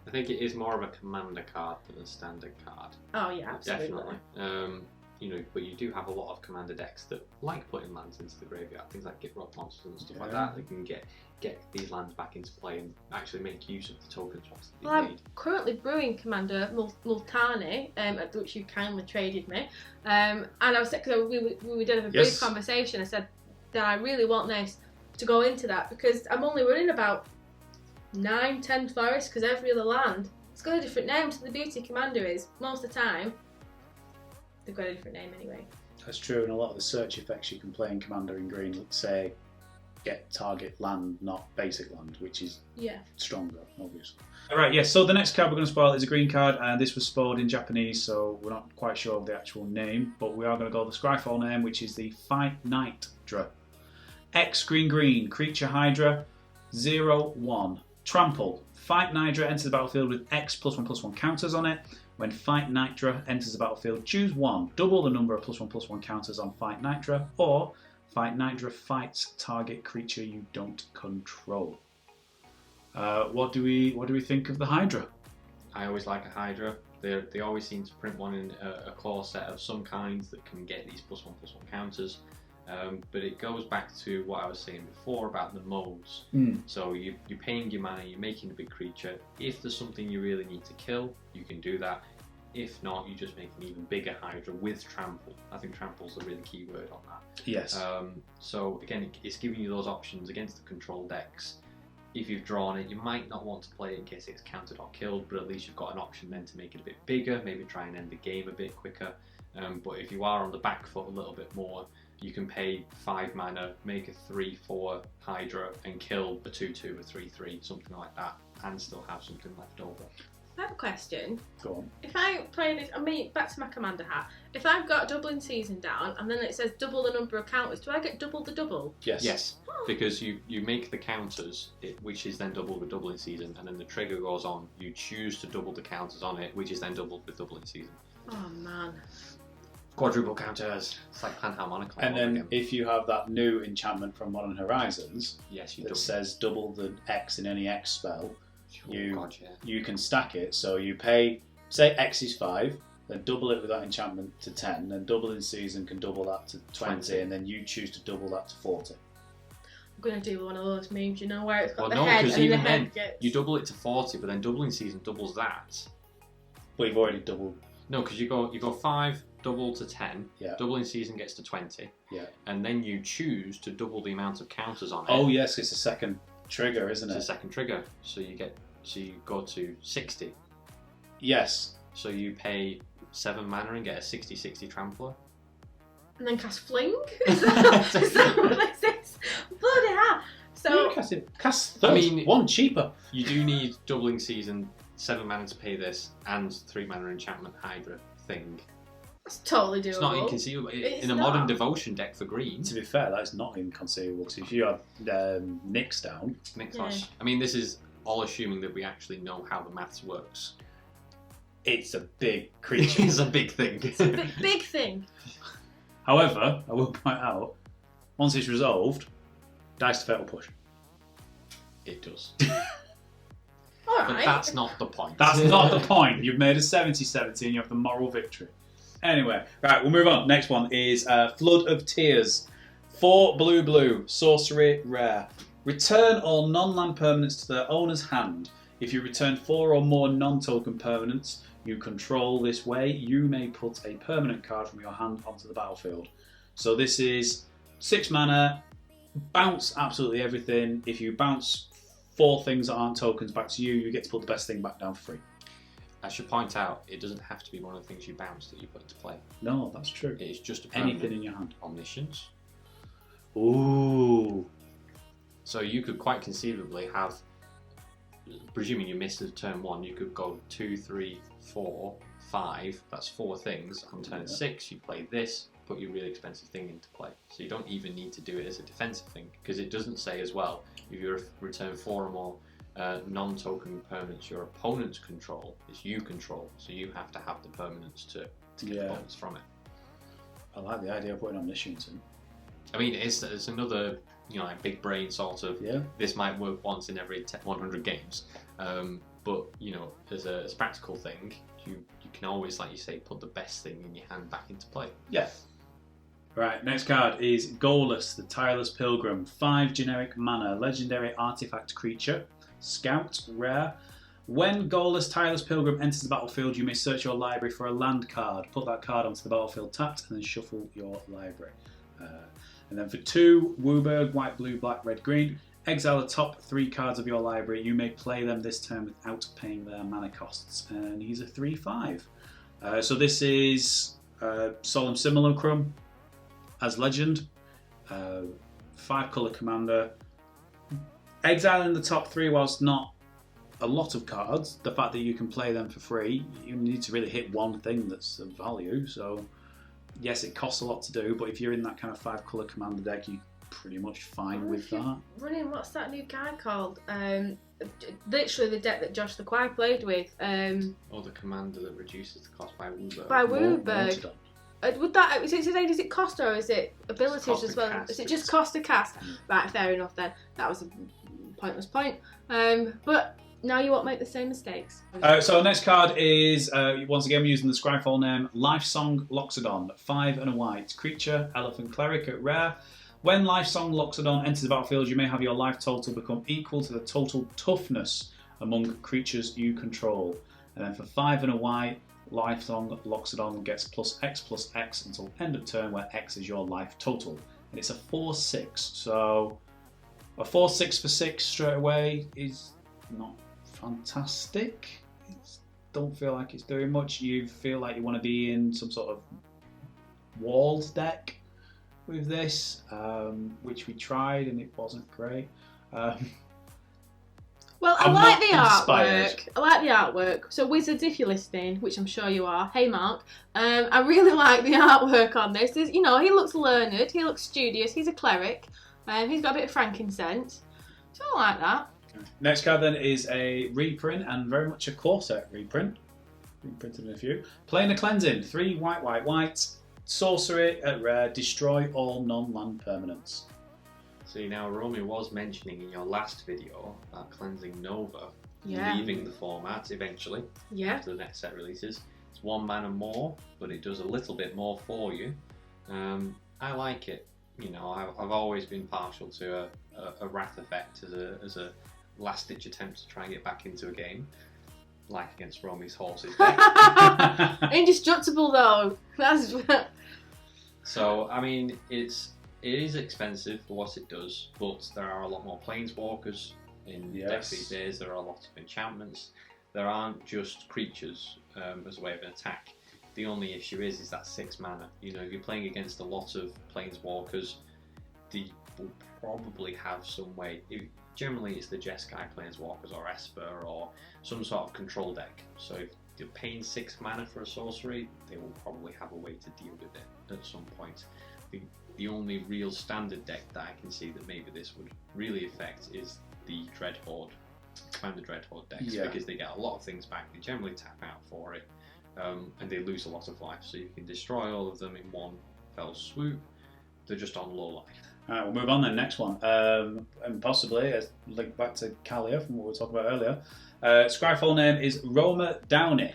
I think it is more of a commander card than a standard card. Oh yeah, absolutely. Definitely. But you do have a lot of commander decks that like putting lands into the graveyard. Things like Gitrog monsters and stuff like that. They can get these lands back into play and actually make use of the token swaps that Well, you I'm made. currently brewing Commander Multani, which you kindly traded me. And I was because we did have a brief conversation. I said that I really want this to go into that because I'm only running about 9-10 forests because every other land it's got a different name. So the beauty of Commander is most of the time they've got a different name anyway. That's true, and a lot of the search effects you can play in Commander in green, let's say, get target land, not basic land, which is stronger, obviously. Alright, yes, so the next card we're going to spoil is a green card, and this was spelled in Japanese, so we're not quite sure of the actual name, but we are going to go with the Scryfall name, which is the Fight Night Dra. X green, creature Hydra, 0/1. Trample. Fight Nidra enters the battlefield with X +1/+1 counters on it. When Fight Nitra enters the battlefield, choose 1. Double the number of +1/+1 counters on Fight Nitra, or Fight Nitra fights target creature you don't control. What do we think of the Hydra? I always like a Hydra. They always seem to print one in a core set of some kinds that can get these +1/+1 counters. But it goes back to what I was saying before about the modes. So you're paying your mana, you're making a big creature. If there's something you really need to kill, you can do that. If not, you just make an even bigger Hydra with Trample. I think Trample's a really key word on that. Yes. So again, it's giving you those options against the control decks. If you've drawn it, you might not want to play it in case it's countered or killed, but at least you've got an option then to make it a bit bigger, maybe try and end the game a bit quicker. But if you are on the back foot a little bit more, you can pay 5 mana, make a 3/4 Hydra, and kill a 2/2 or 3/3, something like that, and still have something left over. I have a question. Go on. If I play this, back to my commander hat. If I've got doubling season down and then it says double the number of counters, do I get double the double? Yes. Yes, because you make the counters, which is then doubled with doubling season, and then the trigger goes on. You choose to double the counters on it, which is then doubled with doubling season. Oh man. Quadruple counters. It's like Panharmonicon. And then if you have that new enchantment from Modern Horizons yes, you that double. says double the X in any X spell, Oh, God, yeah. you can stack it. So you pay, say X is 5, then double it with that enchantment to 10, then double in season can double that to 20, and then you choose to double that to 40. I'm going to do one of those memes, you know, where it's got Well, the no, head because and even the head then, gets... you double it to 40, but then doubling season doubles that. But you've already doubled. No, because you go 5, double to 10, Yeah. doubling season gets to 20, Yeah. and then you choose to double the amount of counters on it. Oh yes, it's a second trigger, isn't It's it? a second trigger, so you go to 60. Yes. So you pay 7 mana and get a 60/60 trampler. And then cast Fling? Is that what this is? Bloody hell. So, Cast I those, mean- one cheaper. You do need doubling season, 7 mana to pay this, and 3 mana enchantment Hydra thing. it's totally doable. It's not inconceivable. It's In a not. modern devotion deck for green, To be fair, that's not inconceivable. Because if you have Nyx down, Nick Yeah. Flash. I mean, this is all assuming that we actually know how the maths works. it's a big creature. It's a big thing. It's a big thing. However, I will point out, once it's resolved, dice to fatal push. It does. Alright. But that's not the point. That's not the point. You've made a 70-70 and you have the moral victory. Anyway, right, we'll move on. Next one is Flood of Tears. 4 blue, sorcery, rare. Return all non-land permanents to their owner's hand. If you return 4 or more non-token permanents you control this way, you may put a permanent card from your hand onto the battlefield. So this is 6 mana, bounce absolutely everything. If you bounce 4 things that aren't tokens back to you, you get to put the best thing back down for free. I should point out, it doesn't have to be one of the things you bounce that you put into play. No, that's true. It is just a permanent. Anything in your hand. Omniscience. Ooh. So you could quite conceivably have, presuming you missed the turn 1, you could go 2, 3, 4, 5. That's 4 things. On turn 6, you play this, put your really expensive thing into play. So you don't even need to do it as a defensive thing, because it doesn't say as well, if you return 4 or more non-token permanents your opponents control, it's you control. So you have to have the permanents to get the bonus from it. I like the idea of putting Omniscience in. I mean, it's another, like big brain sort of. Yeah. This might work once in every 100 games, but as a practical thing, you can always, like you say, put the best thing in your hand back into play. Yeah. Right, next card is Goalless, the Tireless Pilgrim. 5 generic mana, legendary artifact creature, scout, rare. When Goalless Tireless Pilgrim enters the battlefield, you may search your library for a land card. Put that card onto the battlefield tapped and then shuffle your library. And then for 2, Wooburg, white, blue, black, red, green. Exile the top 3 cards of your library. You may play them this turn without paying their mana costs. And he's a 3/5. So this is Solemn Simulacrum as legend. 5 colour commander. Exiling the top 3 whilst not a lot of cards, the fact that you can play them for free, you need to really hit one thing that's of value. So yes, it costs a lot to do, but if you're in that kind of 5 colour commander deck, you're pretty much fine with that. Running, what's that new guy called? Literally the deck that Josh the Choir played with. Or the commander that reduces the cost by Wooburg. By Wooburg. Mortadon. Would that, is it today, does it cost or is it abilities cost as to well? cast Is it it. just cost to cast? Right, fair enough then. That was a pointless point. But now you won't make the same mistakes. So next card is, once again we're using the Scryfall name, Lifesong Loxodon. 5 and a white. Creature, Elephant Cleric at rare. When Lifesong Loxodon enters the battlefield, you may have your life total become equal to the total toughness among creatures you control. And then for 5 and a white, Lifesong Loxodon gets +X until end of turn, where X is your life total. And it's a 4/6, so a 4/6 for 6 straight away is not fantastic. Don't feel like it's doing much. You feel like you want to be in some sort of walled deck. with this, which we tried and it wasn't great. Well, I I'm like not the inspired. artwork. I like the artwork. So, Wizards, if you're listening, which I'm sure you are, hey Mark, I really like the artwork on this. There's, he looks learned, he looks studious, he's a cleric, he's got a bit of frankincense. So I like that. Next card then is a reprint, and very much a core set reprint. Been printed in a few. Playing a cleansing, 3 white, sorcery at rare, destroy all non-land permanents. So now Romy was mentioning in your last video about cleansing Nova, Yeah. leaving the format eventually Yeah. after the next set releases. It's 1 mana more, but it does a little bit more for you. I like it. I've always been partial to a Wrath effect as a last-ditch attempt to try and get back into a game, like against Romy's horses deck. Indestructible though. That's So I mean, it is expensive for what it does, but there are a lot more planeswalkers in decks these days. There are a lot of enchantments. There aren't just creatures as a way of an attack. The only issue is that 6 mana. If you're playing against a lot of planeswalkers, they will probably have some way. Generally, it's the Jeskai planeswalkers or Esper or some sort of control deck. So if you're paying 6 mana for a sorcery, they will probably have a way to deal with it at some point. The only real standard deck that I can see that maybe this would really affect is the Dreadhorde, Commander Dreadhorde decks, because they get a lot of things back. They generally tap out for it, and they lose a lot of life. So you can destroy all of them in one fell swoop. They're just on low life. Alright, we'll move on then. Next one. And possibly, a link back to Kalia from what we were talking about earlier. Scryfall name is Roma Downey.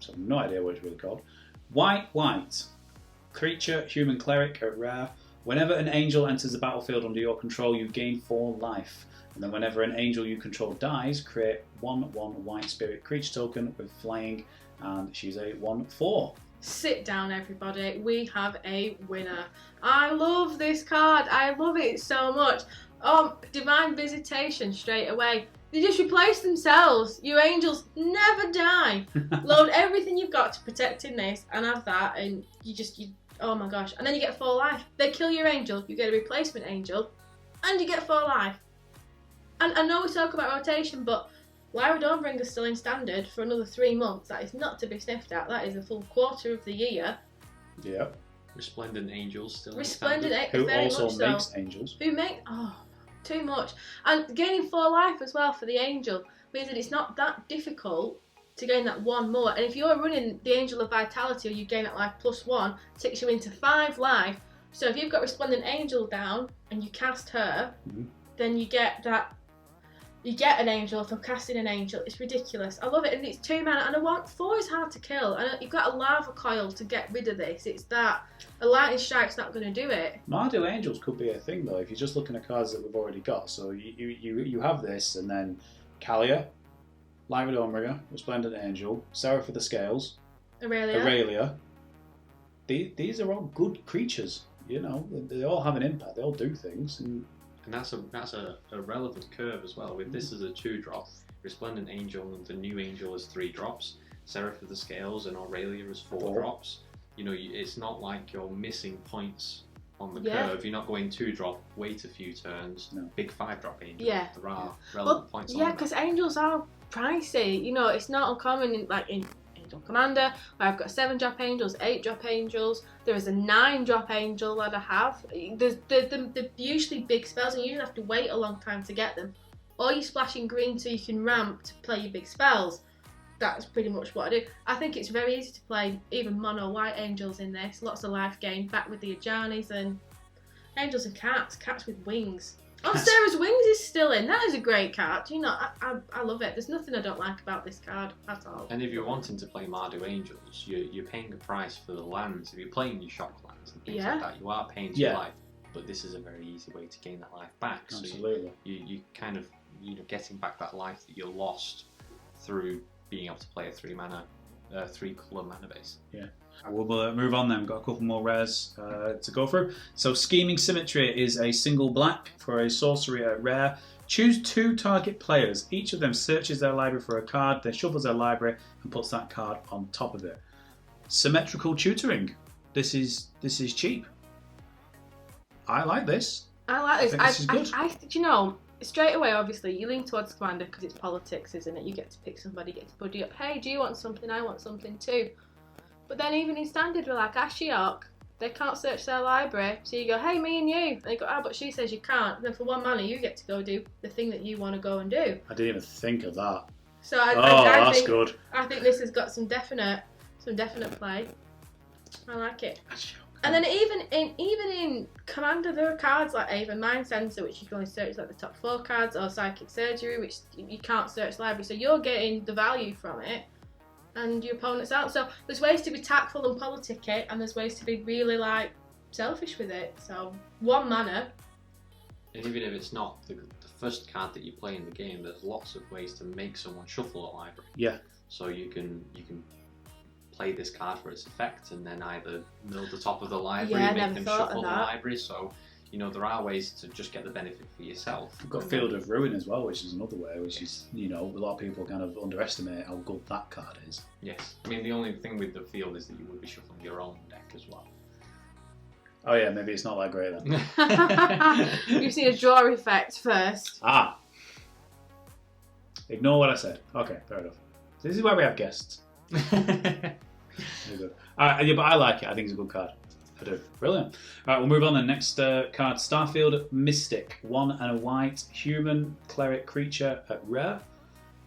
So no idea what it's really called. White. Creature, human cleric at rare. Whenever an angel enters the battlefield under your control, you gain 4 life. And then whenever an angel you control dies, create 1/1 white spirit creature token with flying, and she's a 1/4. Sit down, everybody. We have a winner. I love this card. I love it so much. Divine Visitation straight away. They just replace themselves. You angels never die. Load everything you've got to protect in this and have that, and you oh my gosh. And then you get 4 life. They kill your angel, you get a replacement angel, and you get 4 life. And I know we talk about rotation, but Lyra Dawnbringer's still in standard for another 3 months. That is not to be sniffed at. That is a full quarter of the year. Yep. Resplendent Angels still Resplendent in Who very also much makes so. angels. Who make too much. And gaining 4 life as well for the angel means that it's not that difficult to gain that 1 more. And if you're running the Angel of Vitality, or you gain that life +1, takes you into 5 life. So if you've got Resplendent Angel down and you cast her, then you get that. You get an angel for casting an angel. It's ridiculous. I love it, and it's 2 mana. And I want 4 is hard to kill. And you've got a lava coil to get rid of this. It's that a lightning strike's not going to do it. Mardu Angels could be a thing though if you're just looking at cards that we've already got. So you have this, and then Kalia, Lyra Dawnbringer, Resplendent Angel, Seraph of the Scales, Aurelia. These are all good creatures. They all have an impact. They all do things. And that's a relevant curve as well. With this as a 2-drop, Resplendent Angel and the new Angel is 3 drops, Seraph of the Scales and Aurelia is 4 drops. It's not like you're missing points on the curve. You're not going 2-drop, wait a few turns, big 5-drop Angel. Yeah. There are relevant points on that. Yeah, because angels are pricey. It's not uncommon in Angel Commander, where I've got 7-drop angels, 8-drop angels. There is a 9-drop angel that I have. They're usually big spells, and you usually have to wait a long time to get them. Or you're splashing green so you can ramp to play your big spells. That's pretty much what I do. I think it's very easy to play even mono white angels in this. Lots of life gain, back with the Ajanis, and angels and cats with wings. Sarah's Wings is still in. That is a great card. I love it. There's nothing I don't like about this card at all. And if you're wanting to play Mardu Angels, you're paying a price for the lands. If you're playing your shock lands and things like that, you are paying for life. But this is a very easy way to gain that life back. Absolutely. So you kind of getting back that life that you lost through being able to play a 3-colour mana base. Yeah. We'll move on then. We've got a couple more rares to go through. So Scheming Symmetry is a single black for a sorcery at rare. Choose 2 target players. Each of them searches their library for a card, then shuffles their library and puts that card on top of it. Symmetrical Tutoring. This is cheap. I like this. I like this. think this is good. Do you know, straight away, obviously, you lean towards Commander because it's politics, isn't it? You get to pick somebody, get to buddy up. Hey, do you want something? I want something too. But then even in Standard, we're like, Ashiok, they can't search their library. So you go, hey, me and you. And they go, but she says you can't. And then for 1 mana, you get to go do the thing that you want to go and do. I didn't even think of that. So that's good. I think this has got some definite play. I like it. And then even in Commander, there are cards like Avon Mind Sensor, which you can only search like the top 4 cards, or Psychic Surgery, which you can't search library. So you're getting the value from it, and your opponent's out. So there's ways to be tactful and politic it, and there's ways to be really like selfish with it. So 1 mana. And even if it's not the first card that you play in the game, there's lots of ways to make someone shuffle a library. Yeah. So you can play this card for its effect and then either mill the top of the library, make them shuffle the library. So, there are ways to just get the benefit for yourself. We've got Field of Ruin as well, which is another way, which is, a lot of people kind of underestimate how good that card is. Yes. I mean, the only thing with the field is that you would be shuffling your own deck as well. Oh yeah, maybe it's not that great then. You've seen a draw effect first. Ignore what I said. Okay, fair enough. So this is why we have guests. Very good. Yeah, but I like it. I think it's a good card. I do. Brilliant. Alright, we'll move on then. Next card, Starfield Mystic. 1 and a white, human cleric creature at rare.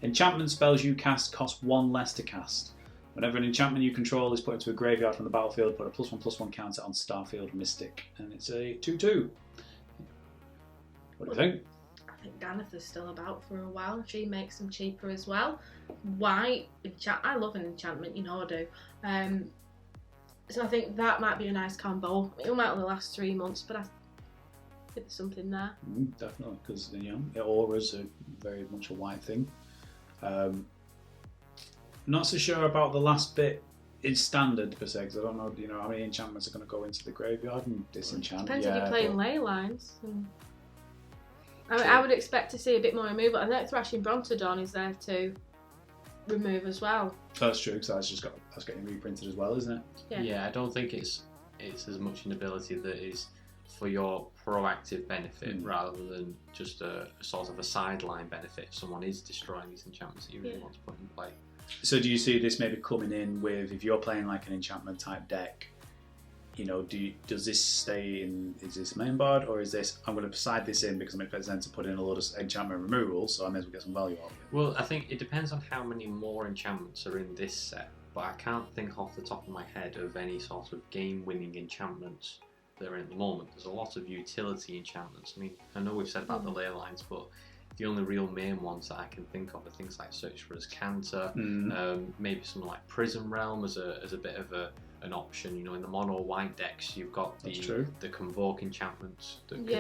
Enchantment spells you cast cost 1 less to cast. Whenever an enchantment you control is put into a graveyard from the battlefield, put a +1/+1 counter on Starfield Mystic. And it's a 2/2. What do you think? I think Danitha's still about for a while. She makes them cheaper as well. White, I love an enchantment, I do. So I think that might be a nice combo. It might only last 3 months, but I think there's something there. Definitely, because auras are very much a white thing. Not so sure about the last bit in Standard per se, because I don't know, how many enchantments are going to go into the graveyard and disenchant. Depends if you're playing Leylines. I would expect to see a bit more removal. I know Thrashing Brontodon is there to remove as well. That's true, because that's getting reprinted as well, isn't it? Yeah, I don't think it's as much an ability that is for your proactive benefit rather than just a sort of a sideline benefit if someone is destroying these enchantments that you really want to put in play. So do you see this maybe coming in with, if you're playing like an enchantment type deck, does this stay in, is this main board, or is this, I'm going to side this in because I'm expecting them to put in a lot of enchantment removal, so I may as well get some value out of it? Well, I think it depends on how many more enchantments are in this set, but I can't think off the top of my head of any sort of game-winning enchantments that are in at the moment. There's a lot of utility enchantments. I mean, I know we've said about the Leylines, but the only real main ones that I can think of are things like Search for Canter, maybe something like Prism Realm as a bit of an option. In the mono white decks, you've got the Convoke enchantments.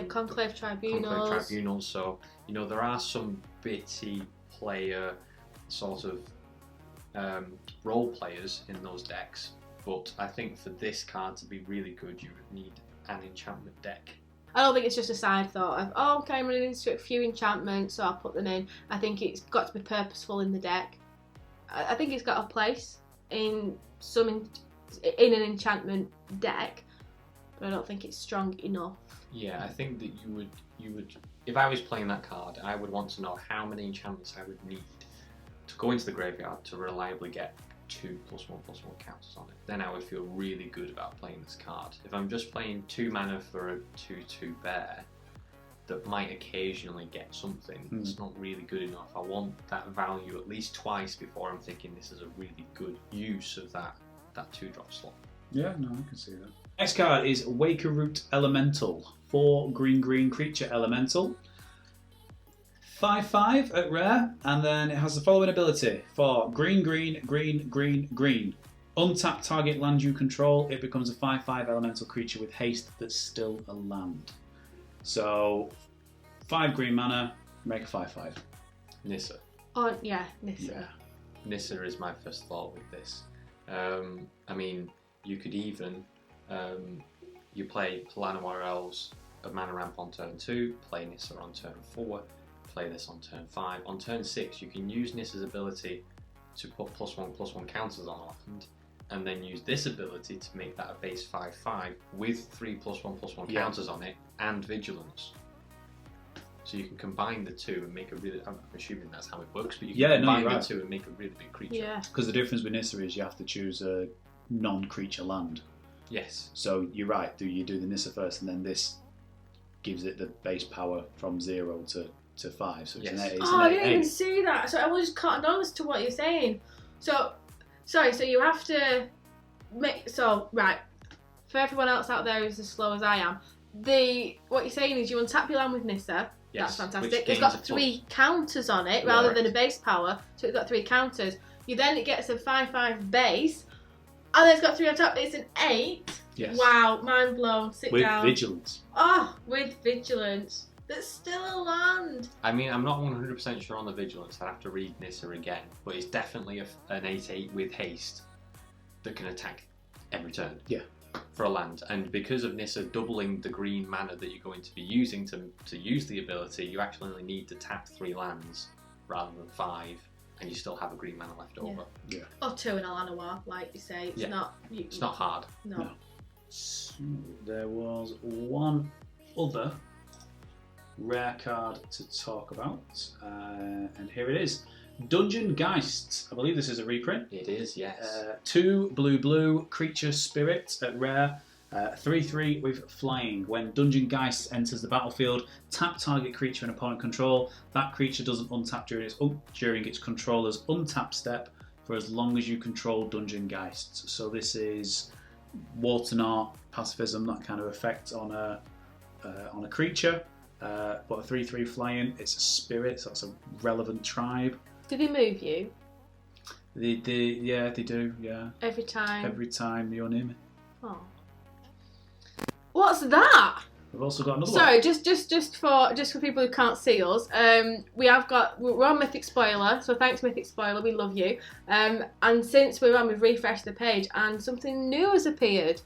Conclave Tribunals. So there are some bitty player sort of role players in those decks, but I think for this card to be really good, you would need an enchantment deck. I don't think it's just a side thought of, okay, I'm running into a few enchantments, so I'll put them in. I think it's got to be purposeful in the deck. I think it's got a place in an enchantment deck, but I don't think it's strong enough. Yeah, I think that you would, if I was playing that card, I would want to know how many enchantments I would need to go into the graveyard to reliably get 2 +1/+1 counters on it. Then I would feel really good about playing this card. If I'm just playing 2 mana for a 2/2 bear that might occasionally get something, it's not really good enough. I want that value at least twice before I'm thinking this is a really good use of that 2-drop slot. Yeah, no, I can see that. Next card is Wakerroot Elemental. 4 green creature elemental. 5/5 at rare, and then it has the following ability. For green. Untap target land you control, it becomes a 5/5 elemental creature with haste that's still a land. So, 5 green mana, make a 5/5. Nissa. Oh, yeah, Nissa. Yeah. Nissa is my first thought with this. I mean, you could even, you play Llanowar Elves, a mana ramp on turn 2, play Nissa on turn 4, play this on turn 5. On turn 6, you can use Nissa's ability to put +1/+1 counters on land, and then use this ability to make that a base 5/5 with 3+1/+1 Yeah. counters on it and vigilance. So you can combine the two and make a really. I'm assuming that's how it works, but you can combine the two and make a really big creature. Yeah. Because the difference with Nissa is you have to choose a non-creature land. Yes. So you're right. You do the Nissa first, and then this gives it the base power from 0 to 5. So it's Yes. an 8. I didn't even see that. So I was just caught on to what you're saying. So, sorry. So you have to make. So right. For everyone else out there who's as slow as I am, what you're saying is you untap your land with Nissa. Yes, That's which fantastic. It's gains got a 3 counters on it rather than a Correct. base power, so it's got 3 counters. It gets a 5/5 base, and then it's got 3 on top. It's an 8. Yes. Wow, mind blown. Sit With down. vigilance. Oh, with vigilance. That's still a land. I mean, I'm not 100% sure on the vigilance. I'd have to read Nissa again, but it's definitely an 8/8 with haste that can attack every turn. Yeah. For a land, and because of Nissa doubling the green mana that you're going to be using to use the ability, you actually only need to tap 3 lands rather than 5, and you still have a green mana left over. Yeah. Or 2 in a Llanowar, like you say. It's Yeah. not. It's not hard. No. So there was one other rare card to talk about, and here it is. Dungeon Geist. I believe this is a reprint. It is, yes. 2 blue creature spirit at rare. 3/3 with flying. When Dungeon Geist enters the battlefield, tap target creature and opponent control. That creature doesn't untap during its controller's untap step for as long as you control Dungeon Geists. So this is Waternaut, pacifism, that kind of effect on a creature. But a 3/3 flying. It's a spirit, so it's a relevant tribe. Do they move you They do. Yeah, every time? every time you're near me. Oh. What's that? We've also got another one. Sorry, just for people who can't see us, we're on Mythic Spoiler, so thanks Mythic Spoiler, we love you. And since we're on, we've refreshed the page, and something new has appeared.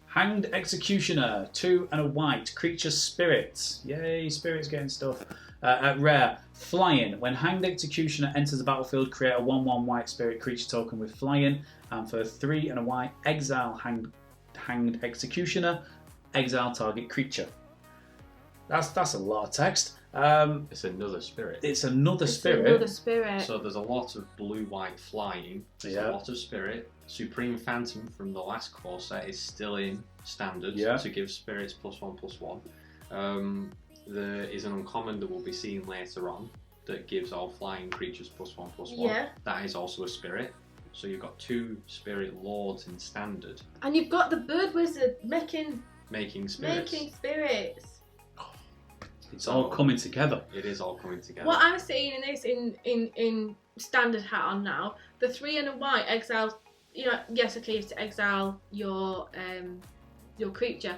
Hanged Executioner, 2 and a white, creature spirit. Yay, spirits getting stuff. At rare, flying. When Hanged Executioner enters the battlefield, create a 1/1 white spirit creature token with flying. And for 3 and a white, exile Hanged Executioner, exile target creature. That's a lot of text. It's another spirit. It's another spirit. Another spirit. So there's a lot of blue-white flying. There's a lot of spirit. Supreme Phantom from the last core set is still in standard to give spirits +1/+1. There is an uncommon that we'll be seeing later on that gives all flying creatures +1/+1. Yeah. That is also a spirit. So you've got 2 spirit lords in standard And you've got the bird wizard making spirits. spirits. It's all coming together. It is all coming together. What I'm seeing in this in standard hat on now, the 3 and a white exile. Yes, okay, you have to exile your creature.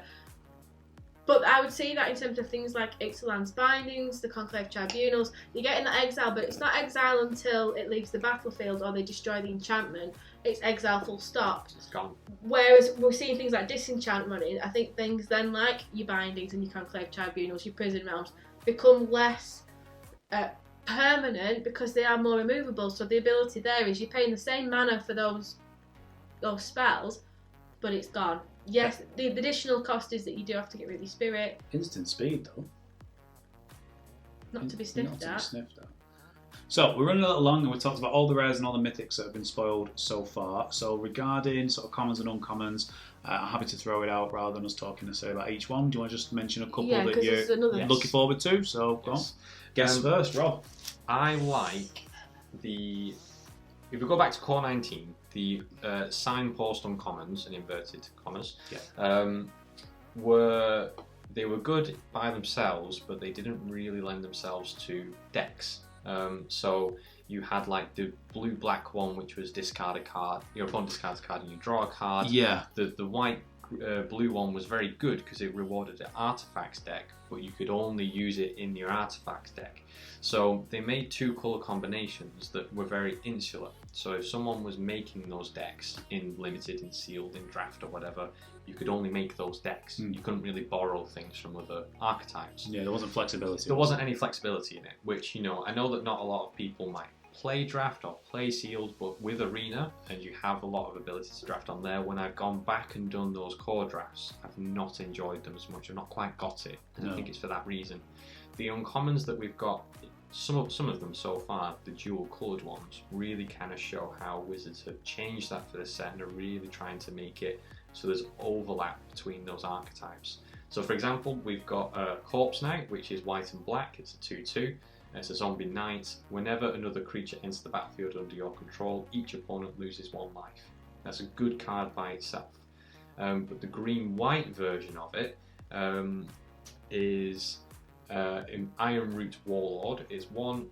But I would see that in terms of things like Ixalan's Bindings, the Conclave Tribunals. You're getting that exile, but it's not exile until it leaves the battlefield or they destroy the enchantment. It's exile full stop. It's gone. Whereas we're seeing things like Disenchantment, I think things then like your Bindings and your Conclave Tribunals, your Prison Realms, become less permanent because they are more removable. So the ability there is you're paying the same mana for those spells, but it's gone. Yes, the additional cost is that you do have to get rid of your spirit. Instant speed, though. Not to be sniffed at. So we're running a little long, and we talked about all the rares and all the mythics that have been spoiled so far. So regarding sort of commons and uncommons, I'm happy to throw it out rather than us talking necessarily about each one. Do you want to just mention a couple that you're looking forward to? So go on. Guess first, Rob. I like the... If we go back to Core 19, the signpost uncommons and inverted commas were good by themselves, but they didn't really lend themselves to decks. So you had like the blue-black one, which was discard a card. Your opponent discards a card and you draw a card. Yeah. The white blue one was very good because it rewarded an artifacts deck, but you could only use it in your artifacts deck. So they made 2 colour combinations that were very insular. So if someone was making those decks in limited, in sealed, in draft or whatever, you could only make those decks. You couldn't really borrow things from other archetypes. Yeah, there wasn't flexibility. There wasn't any flexibility in it, which, I know that not a lot of people might play draft or play sealed, but with arena, and you have a lot of ability to draft on there. When I've gone back and done those core drafts, I've not enjoyed them as much. I've not quite got it, and I think it's for that reason. The uncommons that we've got, some of them so far, the dual coloured ones, really kind of show how Wizards have changed that for this set and are really trying to make it so there's overlap between those archetypes. So for example, we've got a Corpse Knight, which is white and black. It's a 2/2. It's a zombie knight. Whenever another creature enters the battlefield under your control, each opponent loses 1 life. That's a good card by itself. But the green-white version of it is in Iron Root Warlord. Is 1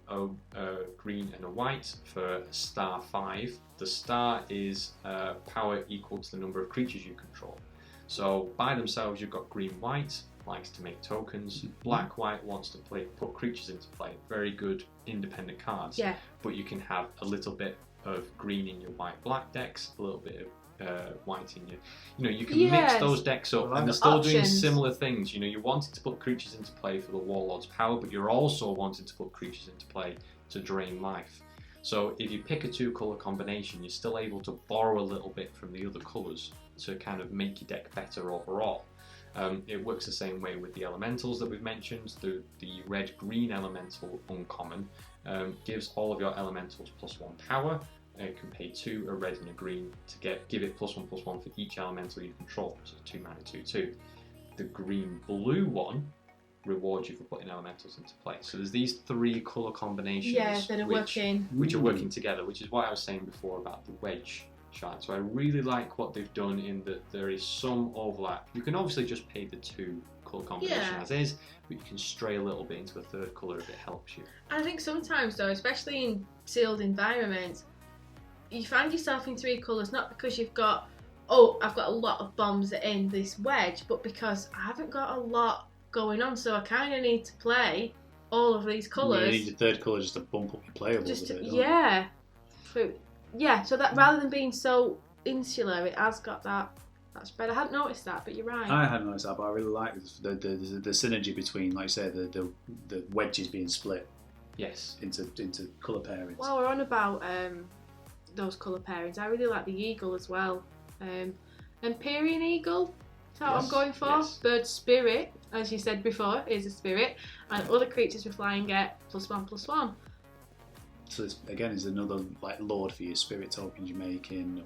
green and a white for star 5. The star is power equal to the number of creatures you control. So by themselves, you've got green-white, likes to make tokens. Black-white wants to put creatures into play. Very good independent cards. Yeah. But you can have a little bit of green in your white-black decks, a little bit of white in your... You know, you can mix those decks up, and they're still doing similar things. You know, you're wanting to put creatures into play for the Warlord's power, but you're also wanting to put creatures into play to drain life. So if you pick a 2-colour combination, you're still able to borrow a little bit from the other colours to kind of make your deck better overall. It works the same way with the elementals that we've mentioned. The red-green elemental uncommon gives all of your elementals +1 power. You can pay 2, a red and a green, to give it +1/+1 for each elemental you control. So 2 mana, 2/2. The green-blue one rewards you for putting elementals into play. So there's these 3 colour combinations that are which are working together, which is what I was saying before about the wedge shard. So I really like what they've done in that there is some overlap. You can obviously just pay the 2 colour combination as is, but you can stray a little bit into a 3rd colour if it helps you. I think sometimes though, especially in sealed environments, you find yourself in 3 colours not because you've got, I've got a lot of bombs in this wedge, but because I haven't got a lot going on, so I kind of need to play all of these colours. You need the 3rd colour just to bump up your playables a bit, so that rather than being so insular, it has got that spread. I hadn't noticed that, but you're right. I hadn't noticed that, but I really like the synergy between, like you say, the wedges being split into colour pairings. While we're on about those colour pairings, I really like the eagle as well. Empyrean eagle, that's what I'm going for. Bird spirit, as you said before, is a spirit, and other creatures with flying get +1/+1. So this again is another like lord for your spirit tokens you're making, or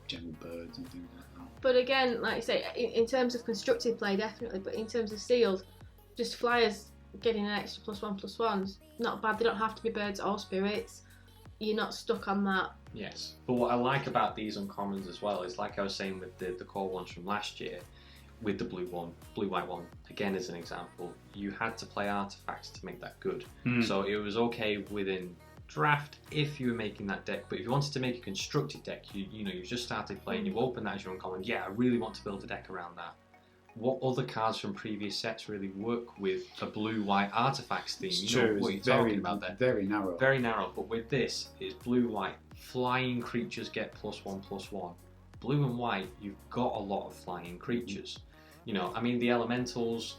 general birds and things like that. But again, like I say, in terms of constructed play, definitely. But in terms of sealed, just flyers getting an extra +1/+1's not bad. They don't have to be birds or spirits. You're not stuck on that. Yes, but what I like about these uncommons as well is, like I was saying with the core ones from last year, with the blue-white one, again as an example, you had to play artifacts to make that good. So it was okay within draft if you were making that deck, but if you wanted to make a constructed deck, you just started playing, you open that as your uncommon, I really want to build a deck around that. What other cards from previous sets really work with a blue-white artifacts theme? What are you talking about there? Very narrow. Very narrow, but with this, it's blue-white. Flying creatures get +1/+1. Blue and white, you've got a lot of flying creatures. I mean, the elementals,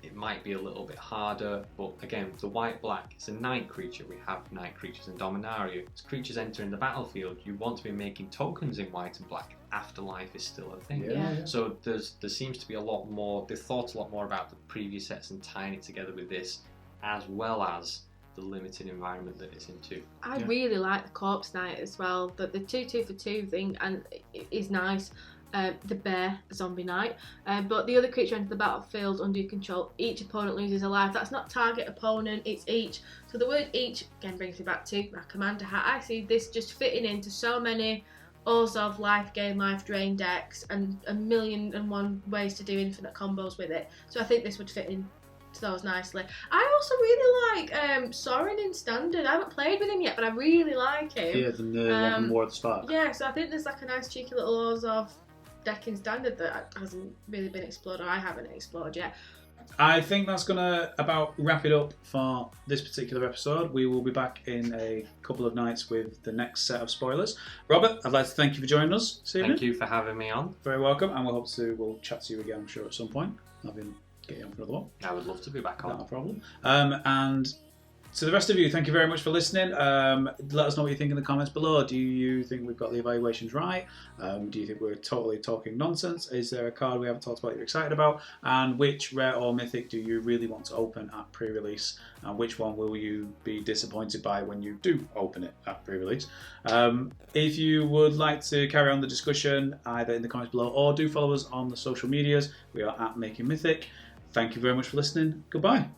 it might be a little bit harder, but again, the white-black, it's a night creature. We have night creatures in Dominaria. As creatures entering the battlefield, you want to be making tokens in white and black. Afterlife is still a thing. So there seems to be a lot more, they've thought a lot more about the previous sets and tying it together with this, as well as the limited environment that it's into. I really like the Corpse Knight as well. The 2/2 for 2 thing and it is nice. The bear, zombie knight, but the other creature enters the battlefield under your control. Each opponent loses a life. That's not target opponent, it's each. So the word each again brings me back to my commander hat. I see this just fitting into so many Orzhov life gain, life drain decks, and 1,000,001 ways to do infinite combos with it. So I think this would fit in to those nicely. I also really like Sorin in Standard. I haven't played with him yet, but I really like him. Yeah, the one from War of the Spark. Yeah, so I think there's like a nice cheeky little Orzhov deck in Standard that hasn't really been explored, or I haven't explored yet. I think that's going to about wrap it up for this particular episode. We will be back in a couple of nights with the next set of spoilers. Robert, I'd like to thank you for joining us this evening. Thank you for having me on. Very welcome, and we'll chat to you again, I'm sure, at some point. I'll get you on for another one. I would love to be back on. Not a problem. And To the rest of you, thank you very much for listening. Let us know what you think in the comments below. Do you think we've got the evaluations right? Do you think we're totally talking nonsense? Is there a card we haven't talked about you're excited about? And which rare or mythic do you really want to open at pre-release? And which one will you be disappointed by when you do open it at pre-release? If you would like to carry on the discussion, either in the comments below or do follow us on the social medias, we are at Making Mythic. Thank you very much for listening. Goodbye.